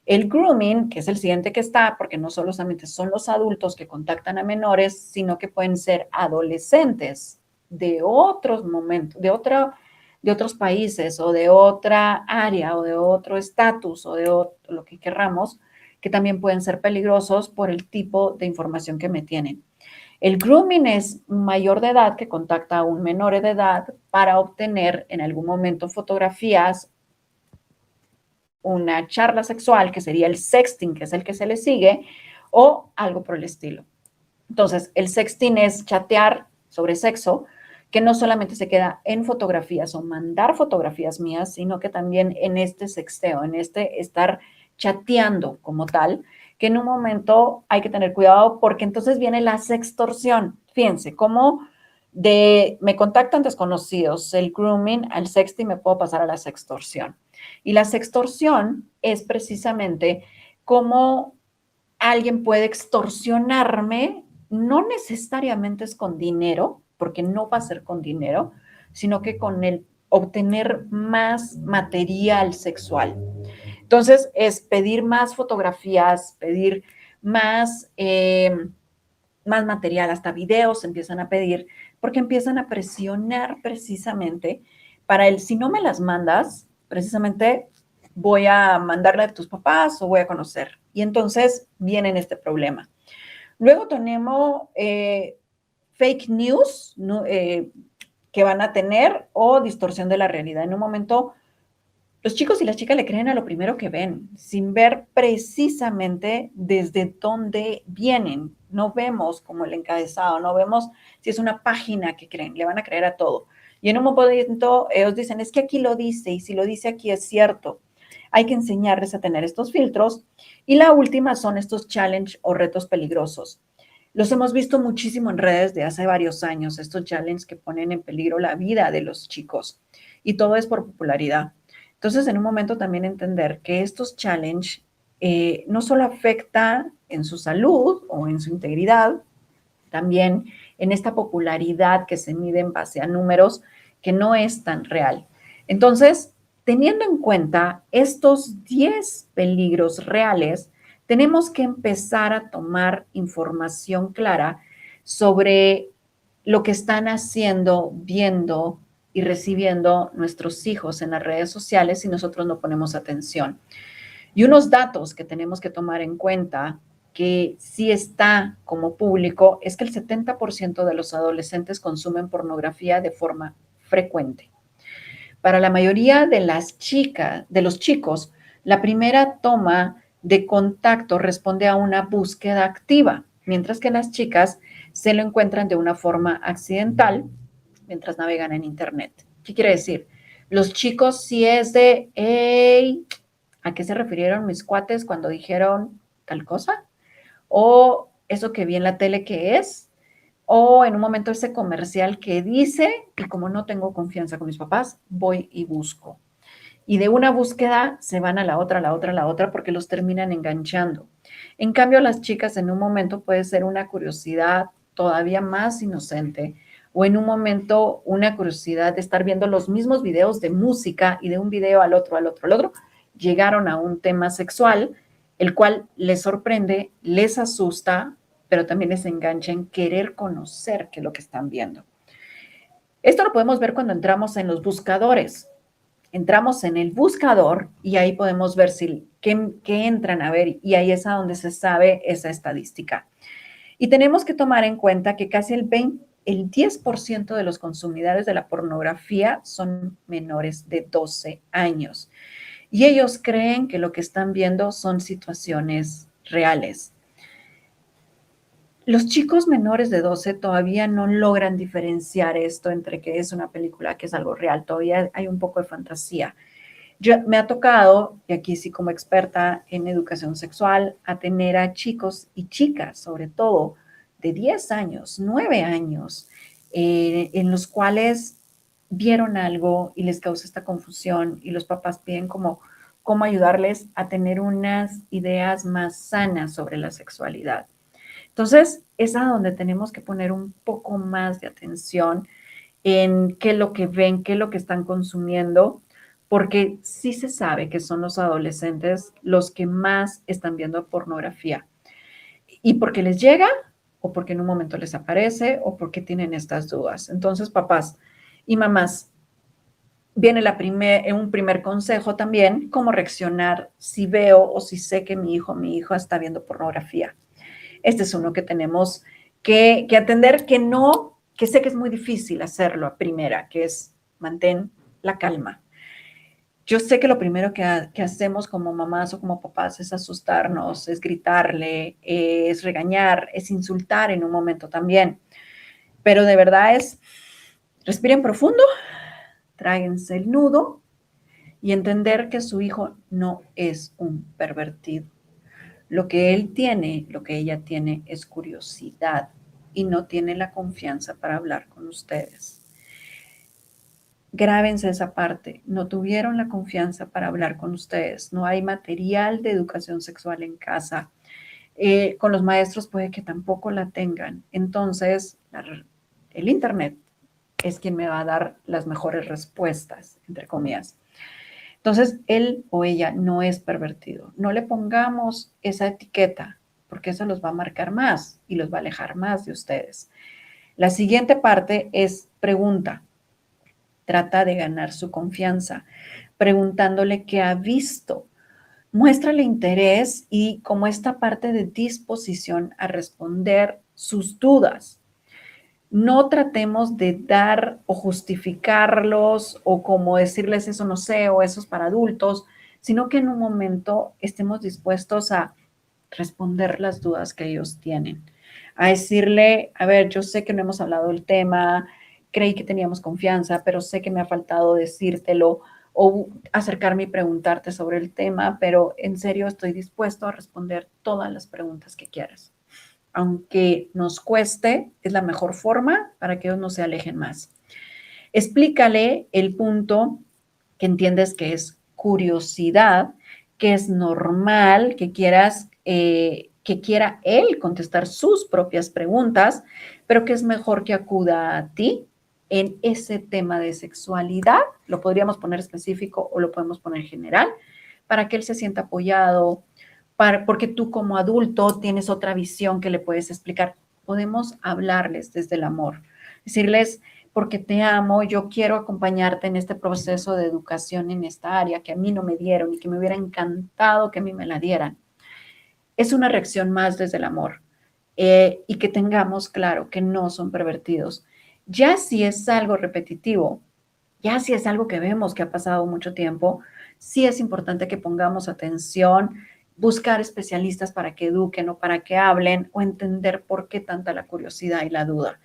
El grooming, que es el siguiente que está, porque no solamente son los adultos que contactan a menores, sino que pueden ser adolescentes de otros momentos, de otros países o de otra área o de otro estatus o de lo que querramos, que también pueden ser peligrosos por el tipo de información que me tienen. El grooming es un mayor de edad que contacta a un menor de edad para obtener en algún momento fotografías, una charla sexual, que sería el sexting, que es el que se le sigue, o algo por el estilo. Entonces, el sexting es chatear sobre sexo, que no solamente se queda en fotografías o mandar fotografías mías, sino que también en este sexteo, en este estar chateando como tal, que en un momento hay que tener cuidado porque entonces viene la sextorsión. Fíjense, cómo me contactan desconocidos, el grooming, al sexting, me puedo pasar a la sextorsión. Y la sextorsión es precisamente cómo alguien puede extorsionarme, no necesariamente es con dinero, porque no va a ser con dinero, sino que con el obtener más material sexual. Entonces, es pedir más fotografías, pedir más, más material, hasta videos empiezan a pedir, porque empiezan a presionar precisamente para el, si no me las mandas, precisamente voy a mandarle a tus papás o voy a conocer. Y entonces viene este problema. Luego tenemos fake news que van a tener o distorsión de la realidad. En un momento, los chicos y las chicas le creen a lo primero que ven, sin ver precisamente desde dónde vienen. No vemos como el encabezado, no vemos si es una página que creen, le van a creer a todo. Y en un momento ellos dicen, es que aquí lo dice y si lo dice aquí es cierto. Hay que enseñarles a tener estos filtros. Y la última son estos challenge o retos peligrosos. Los hemos visto muchísimo en redes de hace varios años, estos challenges que ponen en peligro la vida de los chicos. Y todo es por popularidad. Entonces, en un momento también entender que estos challenge no solo afecta en su salud o en su integridad, también en esta popularidad que se mide en base a números que no es tan real. Entonces, teniendo en cuenta estos 10 peligros reales, tenemos que empezar a tomar información clara sobre lo que están haciendo, viendo y recibiendo nuestros hijos en las redes sociales si nosotros no ponemos atención. Y unos datos que tenemos que tomar en cuenta que sí está como público es que el 70% de los adolescentes consumen pornografía de forma frecuente. Para la mayoría de las chicas, de los chicos, la primera toma de contacto responde a una búsqueda activa, mientras que las chicas se lo encuentran de una forma accidental mientras navegan en Internet. ¿Qué quiere decir? Los chicos sí es de, hey, ¿a qué se refirieron mis cuates cuando dijeron tal cosa? O eso que vi en la tele que es, o en un momento ese comercial que dice, y como no tengo confianza con mis papás, voy y busco. Y de una búsqueda se van a la otra, a la otra, a la otra, porque los terminan enganchando. En cambio, las chicas en un momento puede ser una curiosidad todavía más inocente o en un momento una curiosidad de estar viendo los mismos videos de música y de un video al otro, llegaron a un tema sexual, el cual les sorprende, les asusta, pero también les engancha en querer conocer qué es lo que están viendo. Esto lo podemos ver cuando entramos en los buscadores. Entramos en el buscador y ahí podemos ver qué entran a ver, y ahí es a donde se sabe esa estadística. Y tenemos que tomar en cuenta que casi el 10% de los consumidores de la pornografía son menores de 12 años. Y ellos creen que lo que están viendo son situaciones reales. Los chicos menores de 12 todavía no logran diferenciar esto entre que es una película, que es algo real. Todavía hay un poco de fantasía. Me ha tocado, y aquí sí como experta en educación sexual, a tener a chicos y chicas, sobre todo, de 10 años, 9 años, en los cuales vieron algo y les causa esta confusión y los papás piden cómo ayudarles a tener unas ideas más sanas sobre la sexualidad. Entonces, es a donde tenemos que poner un poco más de atención en qué es lo que ven, qué es lo que están consumiendo, porque sí se sabe que son los adolescentes los que más están viendo pornografía. Y porque les llega, o porque en un momento les aparece, o porque tienen estas dudas. Entonces, papás y mamás, viene un primer consejo también, cómo reaccionar si veo o si sé que mi hijo o mi hija está viendo pornografía. Este es uno que tenemos que atender, que sé que es muy difícil hacerlo a primera, que es mantén la calma. Yo sé que lo primero que hacemos como mamás o como papás es asustarnos, es gritarle, es regañar, es insultar en un momento también. Pero de verdad respiren profundo, tráguense el nudo y entender que su hijo no es un pervertido. Lo que él tiene, lo que ella tiene es curiosidad y no tiene la confianza para hablar con ustedes. Grábense esa parte. No tuvieron la confianza para hablar con ustedes. No hay material de educación sexual en casa. Con los maestros puede que tampoco la tengan. Entonces, el Internet es quien me va a dar las mejores respuestas, entre comillas. Entonces, él o ella no es pervertido. No le pongamos esa etiqueta, porque eso los va a marcar más y los va a alejar más de ustedes. La siguiente parte es pregunta. Trata de ganar su confianza, preguntándole qué ha visto. Muéstrale interés y como esta parte de disposición a responder sus dudas. No tratemos de dar o justificarlos o como decirles eso no sé o eso es para adultos, sino que en un momento estemos dispuestos a responder las dudas que ellos tienen. A decirle, a ver, yo sé que no hemos hablado del tema, creí que teníamos confianza, pero sé que me ha faltado decírtelo o acercarme y preguntarte sobre el tema, pero en serio estoy dispuesto a responder todas las preguntas que quieras. Aunque nos cueste, es la mejor forma para que ellos no se alejen más. Explícale el punto que entiendes que es curiosidad, que es normal que que quiera él contestar sus propias preguntas, pero que es mejor que acuda a ti en ese tema de sexualidad. Lo podríamos poner específico o lo podemos poner general, para que él se sienta apoyado, porque tú como adulto tienes otra visión que le puedes explicar. Podemos hablarles desde el amor, decirles, porque te amo, yo quiero acompañarte en este proceso de educación en esta área que a mí no me dieron y que me hubiera encantado que a mí me la dieran. Es una reacción más desde el amor, y que tengamos claro que no son pervertidos. Ya si es algo repetitivo, ya si es algo que vemos que ha pasado mucho tiempo, sí es importante que pongamos atención, buscar especialistas para que eduquen o para que hablen o entender por qué tanta la curiosidad y la duda,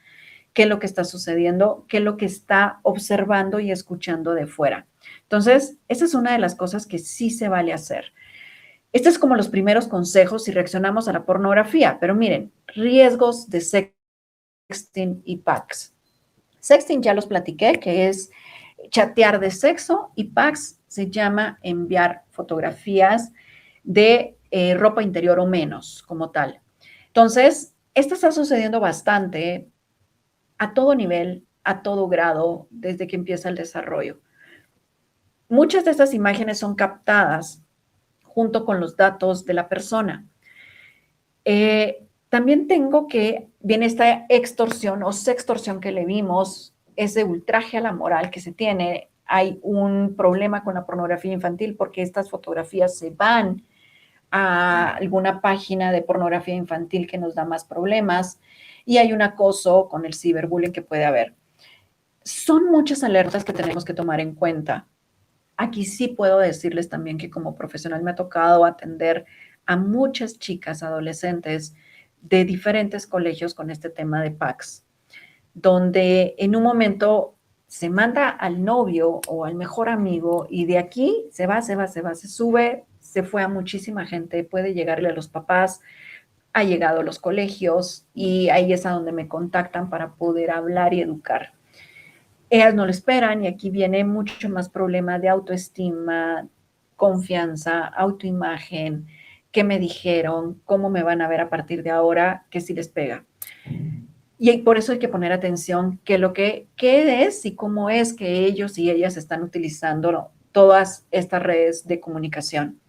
qué es lo que está sucediendo, qué es lo que está observando y escuchando de fuera. Entonces, esa es una de las cosas que sí se vale hacer. Este es como los primeros consejos si reaccionamos a la pornografía, pero miren, riesgos de sexting y packs. Sexting ya los platiqué, que es chatear de sexo, y packs se llama enviar fotografías de ropa interior o menos como tal. Entonces, esto está sucediendo bastante a todo nivel, a todo grado, desde que empieza el desarrollo. Muchas de estas imágenes son captadas junto con los datos de la persona. También tengo que, viene esta extorsión o sextorsión que le vimos, ese ultraje a la moral que se tiene. Hay un problema con la pornografía infantil porque estas fotografías se van a alguna página de pornografía infantil que nos da más problemas y hay un acoso con el ciberbullying que puede haber. Son muchas alertas que tenemos que tomar en cuenta. Aquí sí puedo decirles también que como profesional me ha tocado atender a muchas chicas, adolescentes de diferentes colegios con este tema de PACS, donde en un momento se manda al novio o al mejor amigo y de aquí se va, se sube, se fue a muchísima gente, puede llegarle a los papás, ha llegado a los colegios y ahí es a donde me contactan para poder hablar y educar. Ellas no lo esperan y aquí viene mucho más problema de autoestima, confianza, autoimagen, qué me dijeron, cómo me van a ver a partir de ahora, que sí les pega. Y por eso hay que poner atención qué es y cómo es que ellos y ellas están utilizando todas estas redes de comunicación.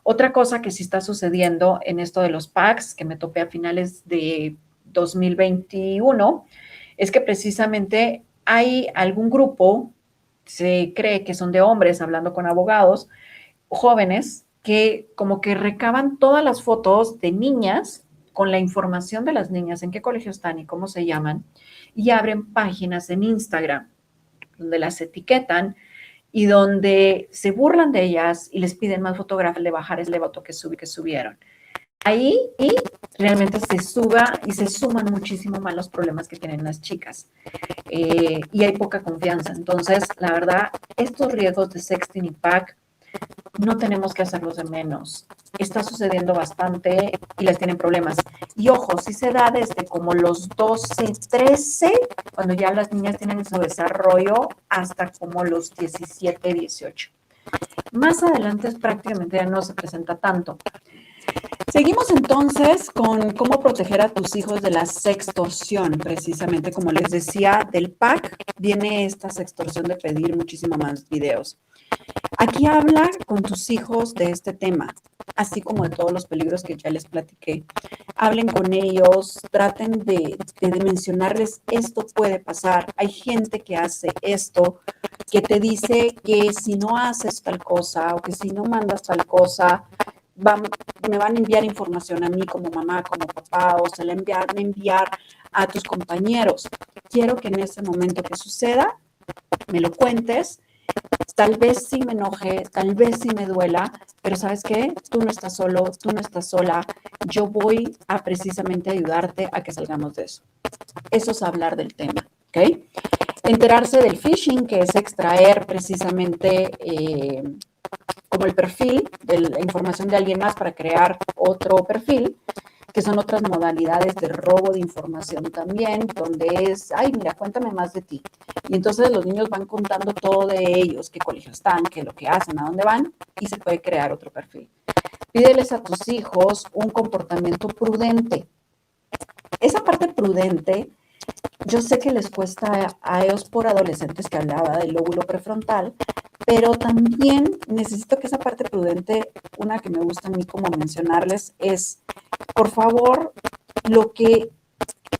Otra cosa que sí está sucediendo en esto de los packs, que me topé a finales de 2021, es que precisamente hay algún grupo, se cree que son de hombres, hablando con abogados, jóvenes, que como que recaban todas las fotos de niñas con la información de las niñas, en qué colegio están y cómo se llaman, y abren páginas en Instagram donde las etiquetan y donde se burlan de ellas y les piden más fotografías de bajar ese foto que subieron. Ahí y realmente se suba y se suman muchísimo más los problemas que tienen las chicas y hay poca confianza. Entonces, la verdad, estos riesgos de sexting y pack no tenemos que hacerlos de menos. Está sucediendo bastante y les tienen problemas. Y ojo, si se da desde como los 12, 13, cuando ya las niñas tienen su desarrollo, hasta como los 17, 18. Más adelante prácticamente ya no se presenta tanto. Seguimos entonces con cómo proteger a tus hijos de la sextorsión. Precisamente como les decía, del pack viene esta sextorsión de pedir muchísimo más videos. Aquí habla con tus hijos de este tema, así como de todos los peligros que ya les platiqué. Hablen con ellos, traten de mencionarles esto puede pasar. Hay gente que hace esto, que te dice que si no haces tal cosa o que si no mandas tal cosa, me van a enviar información a mí como mamá, como papá, o se la van a enviar a tus compañeros. Quiero que en ese momento que suceda, me lo cuentes. Tal vez sí me enoje, tal vez sí me duela, pero ¿sabes qué? Tú no estás solo, tú no estás sola. Yo voy a precisamente ayudarte a que salgamos de eso. Eso es hablar del tema, ¿ok? Enterarse del phishing, que es extraer precisamente como el perfil de la información de alguien más para crear otro perfil, que son otras modalidades de robo de información también, donde es, ay, mira, cuéntame más de ti. Y entonces los niños van contando todo de ellos, qué colegio están, qué es lo que hacen, a dónde van, y se puede crear otro perfil. Pídeles a tus hijos un comportamiento prudente. Esa parte prudente, yo sé que les cuesta a ellos por adolescentes que hablaba del lóbulo prefrontal, pero también necesito que esa parte prudente, una que me gusta a mí como mencionarles es, por favor, lo que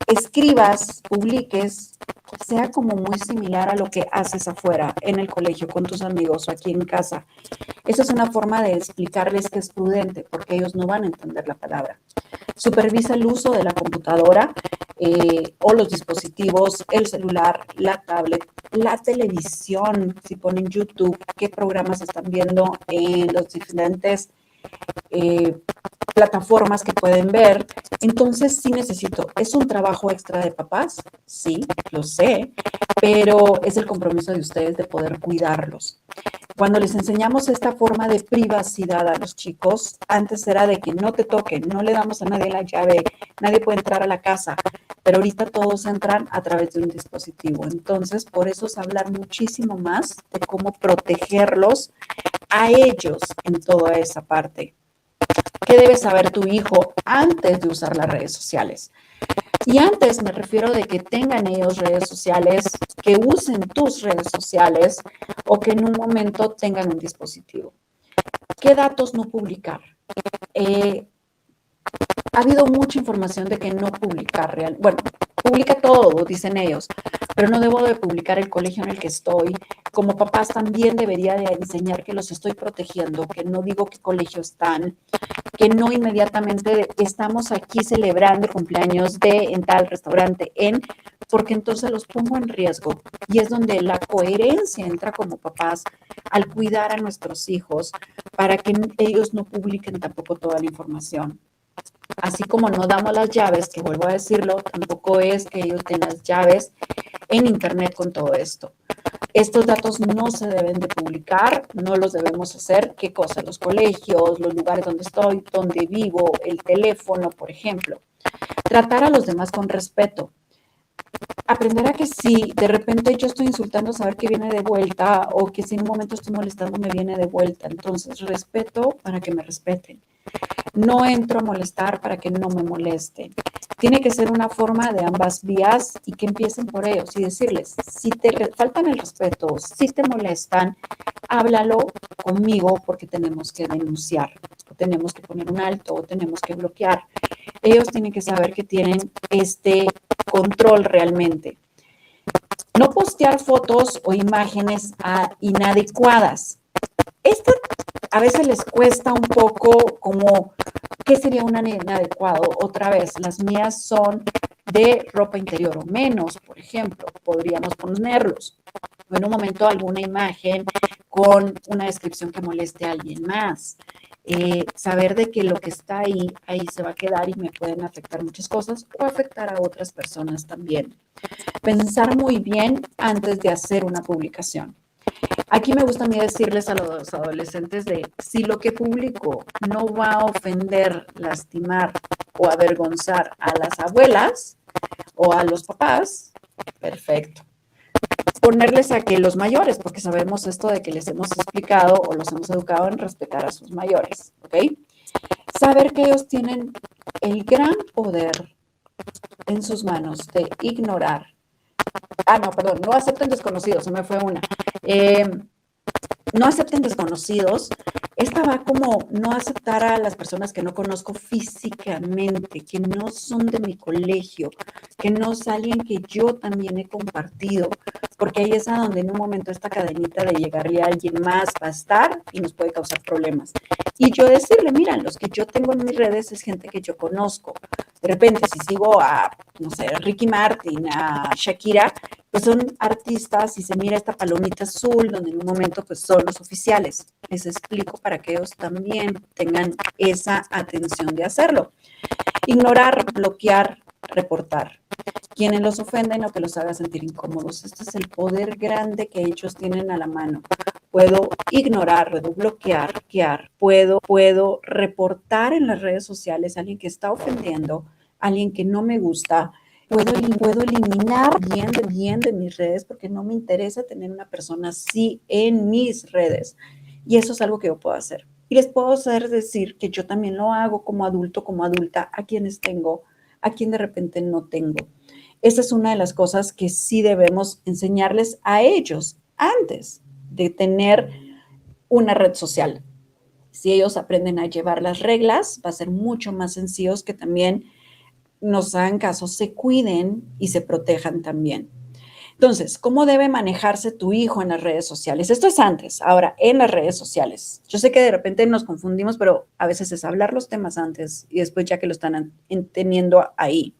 escribas, publiques, sea como muy similar a lo que haces afuera, en el colegio, con tus amigos o aquí en casa. Esa es una forma de explicarles que es prudente, porque ellos no van a entender la palabra. Supervisa el uso de la computadora o los dispositivos, el celular, la tablet, la televisión, si ponen YouTube, qué programas están viendo en los diferentes plataformas que pueden ver. Entonces sí necesito, ¿es un trabajo extra de papás? Sí, lo sé, pero es el compromiso de ustedes de poder cuidarlos. Cuando les enseñamos esta forma de privacidad a los chicos, antes era de que no te toquen, no le damos a nadie la llave, nadie puede entrar a la casa, pero ahorita todos entran a través de un dispositivo. Entonces, por eso es hablar muchísimo más de cómo protegerlos a ellos en toda esa parte. ¿Qué debe saber tu hijo antes de usar las redes sociales? Y antes me refiero de que tengan ellos redes sociales, que usen tus redes sociales o que en un momento tengan un dispositivo. ¿Qué datos no publicar? Ha habido mucha información de que no publicar real. Bueno, publica todo, dicen ellos, pero no debo de publicar el colegio en el que estoy. Como papás también debería de enseñar que los estoy protegiendo, que no digo qué colegio están, que no inmediatamente estamos aquí celebrando el cumpleaños de en tal restaurante, porque entonces los pongo en riesgo. Y es donde la coherencia entra como papás al cuidar a nuestros hijos para que ellos no publiquen tampoco toda la información. Así como no damos las llaves, que vuelvo a decirlo, tampoco es que ellos tengan las llaves en Internet con todo esto. Estos datos no se deben de publicar, no los debemos hacer. ¿Qué cosa? Los colegios, los lugares donde estoy, donde vivo, el teléfono, por ejemplo. Tratar a los demás con respeto. Aprender a que si de repente yo estoy insultando, saber que viene de vuelta o que si en un momento estoy molestando, me viene de vuelta. Entonces, respeto para que me respeten. No entro a molestar para que no me molesten. Tiene que ser una forma de ambas vías y que empiecen por ellos y decirles, si te faltan el respeto, si te molestan, háblalo conmigo porque tenemos que denunciar, o tenemos que poner un alto, o tenemos que bloquear. Ellos tienen que saber que tienen este control realmente. No postear fotos o imágenes inadecuadas. Esto a veces les cuesta un poco como, ¿qué sería un inadecuado? Otra vez, las mías son de ropa interior o menos, por ejemplo, podríamos ponerlos. O en un momento alguna imagen con una descripción que moleste a alguien más. Saber de que lo que está ahí se va a quedar y me pueden afectar muchas cosas o afectar a otras personas también. Pensar muy bien antes de hacer una publicación. Aquí me gusta a mí decirles a los adolescentes de si lo que publico no va a ofender, lastimar o avergonzar a las abuelas o a los papás, perfecto. Ponerles a que los mayores, porque sabemos esto de que les hemos explicado o los hemos educado en respetar a sus mayores, ¿ok? Saber que ellos tienen el gran poder en sus manos de ignorar. No, perdón, no acepten desconocidos, se me fue una. No acepten desconocidos. Esta va como no aceptar a las personas que no conozco físicamente, que no son de mi colegio, que no es alguien que yo también he compartido, porque ahí es a donde en un momento esta cadenita de llegarle a alguien más va a estar y nos puede causar problemas. Y yo decirle, mira, los que yo tengo en mis redes es gente que yo conozco. De repente, si sigo a, no sé, Ricky Martin, a Shakira, pues son artistas y se mira esta palomita azul donde en un momento pues son los oficiales. Les explico para que ellos también tengan esa atención de hacerlo. Ignorar, bloquear, reportar. Quienes los ofenden o que los haga sentir incómodos. Este es el poder grande que ellos tienen a la mano. Puedo ignorar, puedo bloquear, puedo reportar en las redes sociales a alguien que está ofendiendo, a alguien que no me gusta. Puedo eliminar bien de mis redes porque no me interesa tener una persona así en mis redes. Y eso es algo que yo puedo hacer. Y les puedo hacer decir que yo también lo hago como adulto, como adulta, a quienes tengo, a quien de repente no tengo. Esa es una de las cosas que sí debemos enseñarles a ellos antes de tener una red social. Si ellos aprenden a llevar las reglas, va a ser mucho más sencillo que también nos hagan caso, se cuiden y se protejan también. Entonces, ¿cómo debe manejarse tu hijo en las redes sociales? Esto es antes, ahora en las redes sociales. Yo sé que de repente nos confundimos, pero a veces es hablar los temas antes y después ya que lo están teniendo ahí.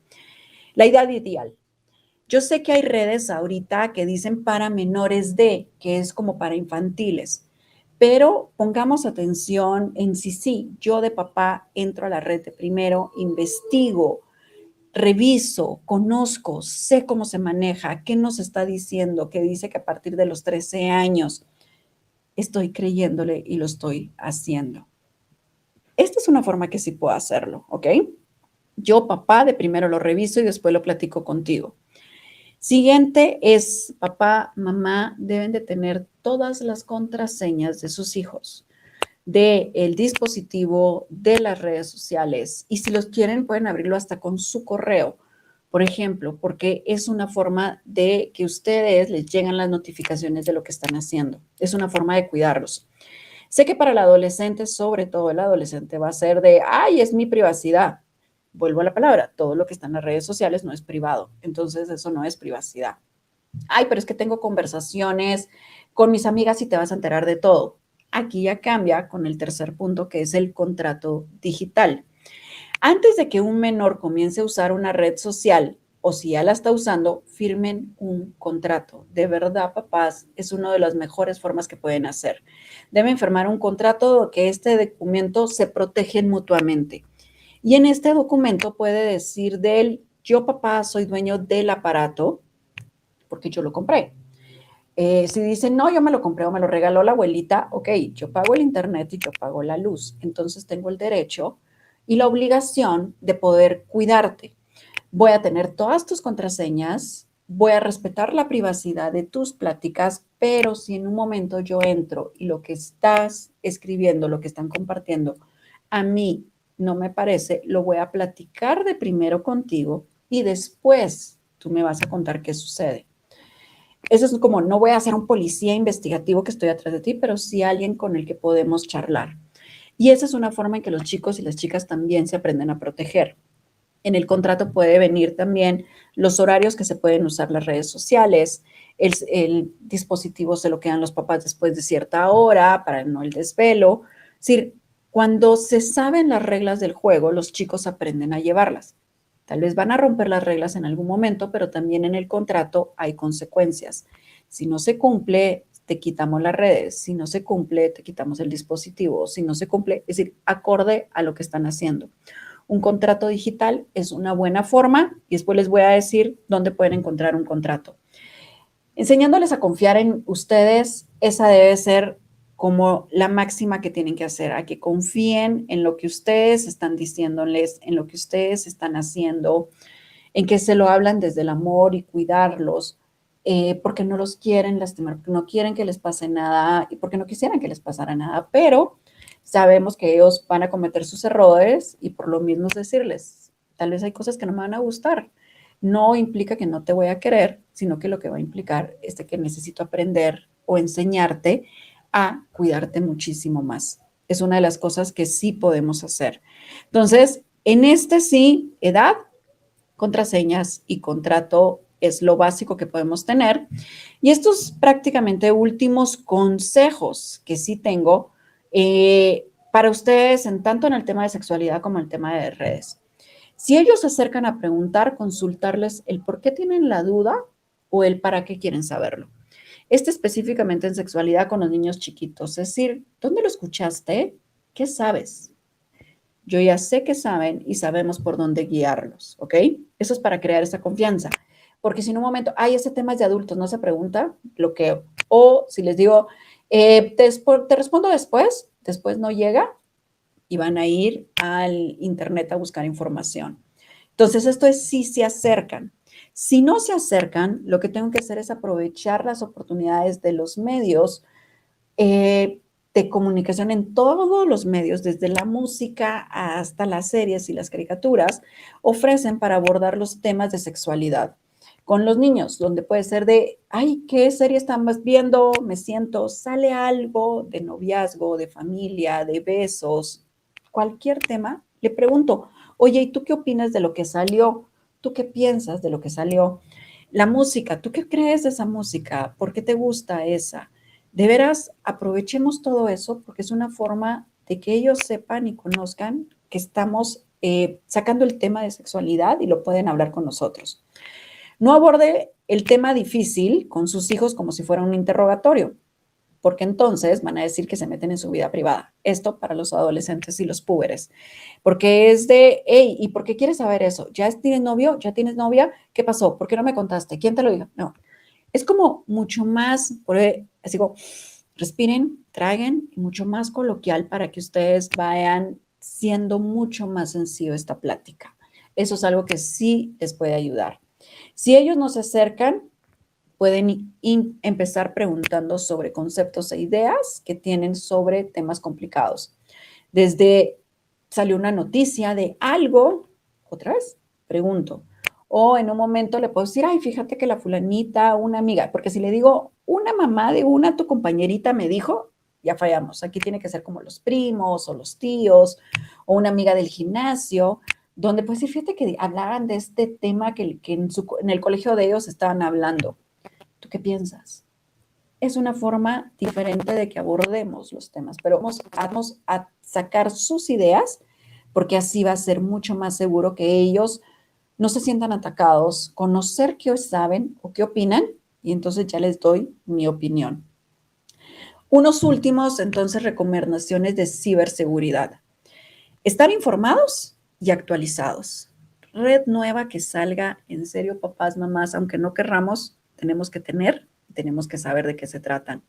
La edad ideal. Yo sé que hay redes ahorita que dicen para menores de, que es como para infantiles, pero pongamos atención en sí, yo de papá entro a la red de primero, investigo, reviso, conozco, sé cómo se maneja, qué nos está diciendo, que dice que a partir de los 13 años estoy creyéndole y lo estoy haciendo. Esta es una forma que sí puedo hacerlo, ¿ok? Yo, papá, de primero lo reviso y después lo platico contigo. Siguiente es, papá, mamá deben de tener todas las contraseñas de sus hijos, del dispositivo, de las redes sociales, y si los quieren pueden abrirlo hasta con su correo, Por ejemplo, porque es una forma de que ustedes les llegan las notificaciones de lo que están haciendo. Es una forma de cuidarlos. Sé que para el adolescente, sobre todo el adolescente, va a ser de, ay, es mi privacidad. Vuelvo a la palabra, todo lo que está en las redes sociales no es privado. Entonces, eso no es privacidad. Ay, pero es que tengo conversaciones con mis amigas y te vas a enterar de todo. Aquí ya cambia con el tercer punto, que es el contrato digital. Antes de que un menor comience a usar una red social o si ya la está usando, firmen un contrato. De verdad, papás, es una de las mejores formas que pueden hacer. Deben firmar un contrato que este documento se protegen mutuamente. Y en este documento puede decir del yo, papá, soy dueño del aparato porque yo lo compré. Si dicen, no, yo me lo compré o me lo regaló la abuelita, ok, yo pago el internet y yo pago la luz. Entonces tengo el derecho y la obligación de poder cuidarte. Voy a tener todas tus contraseñas, voy a respetar la privacidad de tus pláticas, pero si en un momento yo entro y lo que estás escribiendo, lo que están compartiendo, a mí no me parece, lo voy a platicar de primero contigo y después tú me vas a contar qué sucede. Eso es como, no voy a ser un policía investigativo que estoy atrás de ti, pero sí alguien con el que podemos charlar. Y esa es una forma en que los chicos y las chicas también se aprenden a proteger. En el contrato puede venir también los horarios que se pueden usar las redes sociales, el dispositivo se lo quedan los papás después de cierta hora para no el desvelo. Es decir, cuando se saben las reglas del juego, los chicos aprenden a llevarlas. Tal vez van a romper las reglas en algún momento, pero también en el contrato hay consecuencias. Si no se cumple, te quitamos las redes. Si no se cumple, te quitamos el dispositivo. Si no se cumple, es decir, acorde a lo que están haciendo. Un contrato digital es una buena forma y después les voy a decir dónde pueden encontrar un contrato. Enseñándoles a confiar en ustedes, esa debe ser como la máxima que tienen que hacer, a que confíen en lo que ustedes están diciéndoles, en lo que ustedes están haciendo, en que se lo hablan desde el amor y cuidarlos, porque no los quieren lastimar, porque no quieren que les pase nada y porque no quisieran que les pasara nada, pero sabemos que ellos van a cometer sus errores y por lo mismo es decirles, tal vez hay cosas que no me van a gustar. No implica que no te voy a querer, sino que lo que va a implicar es que necesito aprender o enseñarte a cuidarte muchísimo más. Es una de las cosas que sí podemos hacer. Entonces, en este sí, edad, contraseñas y contrato es lo básico que podemos tener. Y estos prácticamente últimos consejos que sí tengo para ustedes, en tanto en el tema de sexualidad como en el tema de redes. Si ellos se acercan a preguntar, consultarles el por qué tienen la duda o el para qué quieren saberlo. Este específicamente en sexualidad con los niños chiquitos, es decir, ¿dónde lo escuchaste? ¿Qué sabes? Yo ya sé que saben y sabemos por dónde guiarlos, ¿ok? Eso es para crear esa confianza. Porque si en un momento, ay, ese tema es de adultos, no se pregunta, bloqueo. O si les digo, te respondo después, después no llega y van a ir al internet a buscar información. Entonces, esto es si se acercan. Si no se acercan, lo que tengo que hacer es aprovechar las oportunidades de los medios de comunicación en todos los medios, desde la música hasta las series y las caricaturas, ofrecen para abordar los temas de sexualidad con los niños, donde puede ser de, ay, ¿qué serie estamos viendo? Me siento, sale algo de noviazgo, de familia, de besos, cualquier tema. Le pregunto, oye, ¿y tú qué opinas de lo que salió? ¿Tú qué piensas de lo que salió? La música, ¿tú qué crees de esa música? ¿Por qué te gusta esa? De veras, aprovechemos todo eso porque es una forma de que ellos sepan y conozcan que estamos sacando el tema de sexualidad y lo pueden hablar con nosotros. No aborde el tema difícil con sus hijos como si fuera un interrogatorio, porque entonces van a decir que se meten en su vida privada. Esto para los adolescentes y los púberes, porque es de, hey, ¿y por qué quieres saber eso? ¿Ya tienes novio? ¿Ya tienes novia? ¿Qué pasó? ¿Por qué no me contaste? ¿Quién te lo dijo? No, es como mucho más, así como, respiren, traguen, y mucho más coloquial para que ustedes vayan siendo mucho más sencillo esta plática. Eso es algo que sí les puede ayudar. Si ellos no se acercan, pueden empezar preguntando sobre conceptos e ideas que tienen sobre temas complicados. Desde salió una noticia de algo, otra vez, pregunto, O en un momento le puedo decir, ay, fíjate que la fulanita, una amiga, porque si le digo, una mamá de una, tu compañerita me dijo, ya fallamos. Aquí tiene que ser como los primos o los tíos o una amiga del gimnasio, donde pues sí, fíjate que hablaran de este tema que en el colegio de ellos estaban hablando. ¿Tú qué piensas? Es una forma diferente de que abordemos los temas, pero vamos a sacar sus ideas porque así va a ser mucho más seguro que ellos no se sientan atacados, conocer qué saben o qué opinan y entonces ya les doy mi opinión. Unos últimos, entonces, recomendaciones de ciberseguridad. Estar informados y actualizados. Red nueva que salga, en serio, papás, mamás, aunque no querramos, tenemos que tener, tenemos que saber de qué se tratan.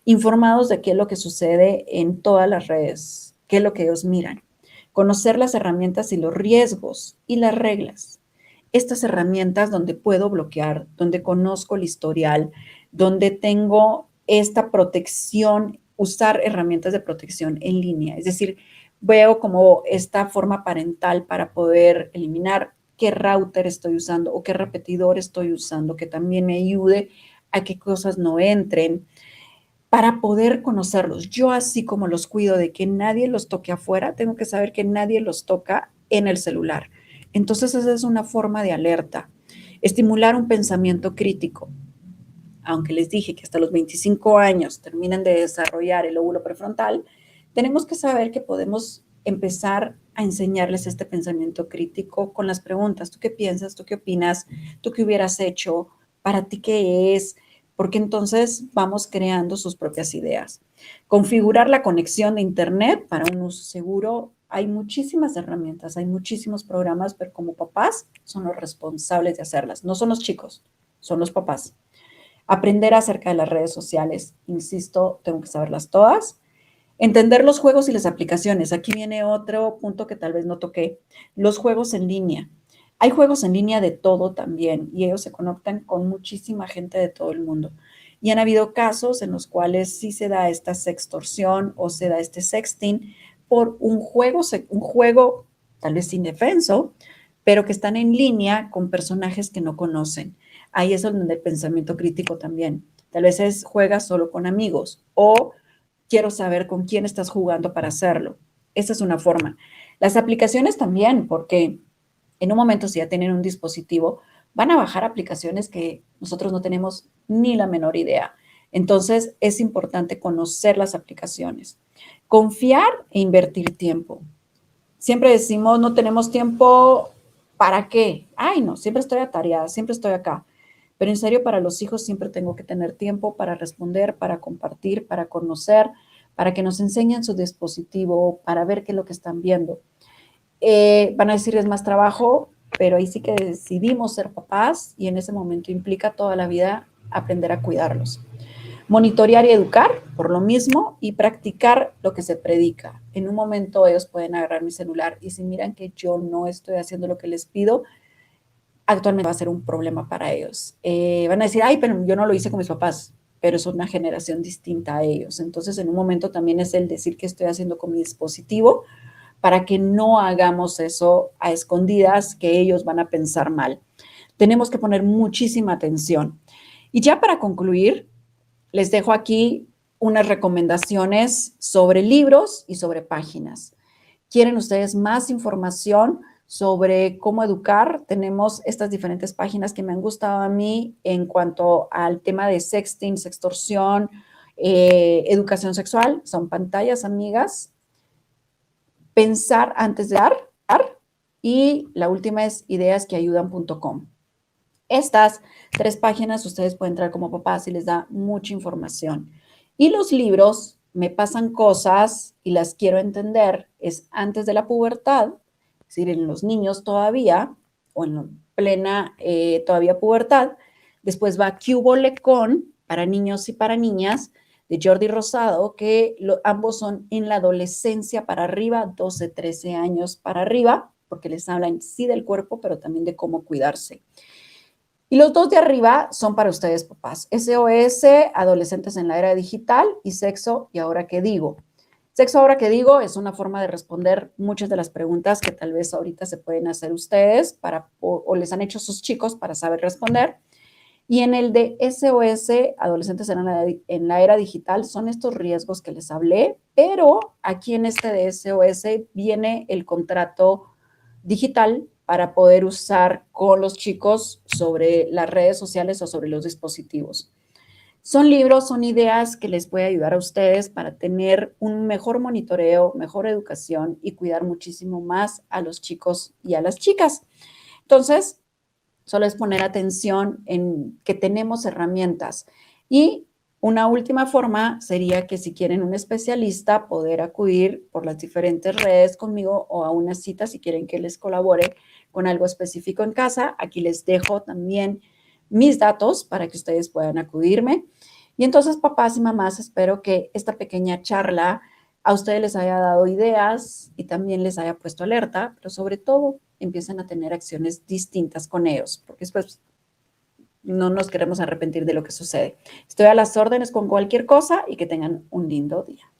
Informados de qué es lo que sucede en todas las redes, qué es lo que ellos miran. Conocer las herramientas y los riesgos y las reglas. Estas herramientas donde puedo bloquear, donde conozco el historial, donde tengo esta protección, usar herramientas de protección en línea. Es decir, veo como esta forma parental para poder eliminar qué router estoy usando o qué repetidor estoy usando, que también me ayude a que cosas no entren para poder conocerlos. Yo así como los cuido de que nadie los toque afuera, tengo que saber que nadie los toca en el celular. Entonces esa es una forma de alerta. Estimular un pensamiento crítico. Aunque les dije que hasta los 25 años terminan de desarrollar el lóbulo prefrontal, tenemos que saber que podemos empezar a enseñarles este pensamiento crítico con las preguntas. ¿Tú qué piensas? ¿Tú qué opinas? ¿Tú qué hubieras hecho? ¿Para ti qué es? Porque entonces vamos creando sus propias ideas. Configurar la conexión de Internet para un uso seguro. Hay muchísimas herramientas, hay muchísimos programas, pero como papás son los responsables de hacerlas. No son los chicos, son los papás. Aprender acerca de las redes sociales. Insisto, tengo que saberlas todas. Entender los juegos y las aplicaciones. Aquí viene otro punto que tal vez no toqué. Los juegos en línea. Hay juegos en línea de todo también y ellos se conectan con muchísima gente de todo el mundo. Y han habido casos en los cuales sí se da esta sextorsión o se da este sexting por un juego tal vez indefenso, pero que están en línea con personajes que no conocen. Ahí es donde el pensamiento crítico también. Tal vez juegas solo con amigos o quiero saber con quién estás jugando para hacerlo. Esa es una forma. Las aplicaciones también, porque en un momento si ya tienen un dispositivo, van a bajar aplicaciones que nosotros no tenemos ni la menor idea. Entonces es importante conocer las aplicaciones. Confiar e invertir tiempo. Siempre decimos, no tenemos tiempo, ¿para qué? Ay, no, siempre estoy atareada, siempre estoy acá. Pero en serio, para los hijos siempre tengo que tener tiempo para responder, para compartir, para conocer, para que nos enseñen su dispositivo, para ver qué es lo que están viendo. Van a decir es más trabajo, pero ahí sí que decidimos ser papás y en ese momento implica toda la vida aprender a cuidarlos. Monitorear y educar, por lo mismo, y practicar lo que se predica. En un momento ellos pueden agarrar mi celular y si miran que yo no estoy haciendo lo que les pido, actualmente va a ser un problema para ellos. Van a decir, ay, pero yo no lo hice con mis papás, pero es una generación distinta a ellos. Entonces, en un momento también es el decir qué estoy haciendo con mi dispositivo para que no hagamos eso a escondidas, que ellos van a pensar mal. Tenemos que poner muchísima atención. Y ya para concluir, les dejo aquí unas recomendaciones sobre libros y sobre páginas. ¿Quieren ustedes más información sobre cómo educar? Tenemos estas diferentes páginas que me han gustado a mí en cuanto al tema de sexting, sextorsión, educación sexual. Son pantallas amigas. Pensar antes de dar. Y la última es ideasqueayudan.com. Estas 3 páginas ustedes pueden entrar como papás y les da mucha información. Y los libros, me pasan cosas y las quiero entender, es antes de la pubertad, es decir, en los niños todavía, o en plena todavía pubertad. Después va ¿Qué hubo lecón? Para niños y para niñas, de Jordi Rosado, que ambos son en la adolescencia para arriba, 12, 13 años para arriba, porque les hablan sí del cuerpo, pero también de cómo cuidarse. Y los 2 de arriba son para ustedes, papás. SOS, adolescentes en la era digital y sexo, y ahora qué digo. Sexo, ahora que digo, es una forma de responder muchas de las preguntas que tal vez ahorita se pueden hacer ustedes o les han hecho sus chicos para saber responder. Y en el de SOS, adolescentes en la era digital, son estos riesgos que les hablé, pero aquí en este de SOS viene el contrato digital para poder usar con los chicos sobre las redes sociales o sobre los dispositivos. Son libros, son ideas que les puede ayudar a ustedes para tener un mejor monitoreo, mejor educación y cuidar muchísimo más a los chicos y a las chicas. Entonces, solo es poner atención en que tenemos herramientas. Y una última forma sería que si quieren un especialista, poder acudir por las diferentes redes conmigo o a una cita si quieren que les colabore con algo específico en casa. Aquí les dejo también mis datos para que ustedes puedan acudirme. Y entonces, papás y mamás, espero que esta pequeña charla a ustedes les haya dado ideas y también les haya puesto alerta, pero sobre todo empiezan a tener acciones distintas con ellos, porque después no nos queremos arrepentir de lo que sucede. Estoy a las órdenes con cualquier cosa y que tengan un lindo día.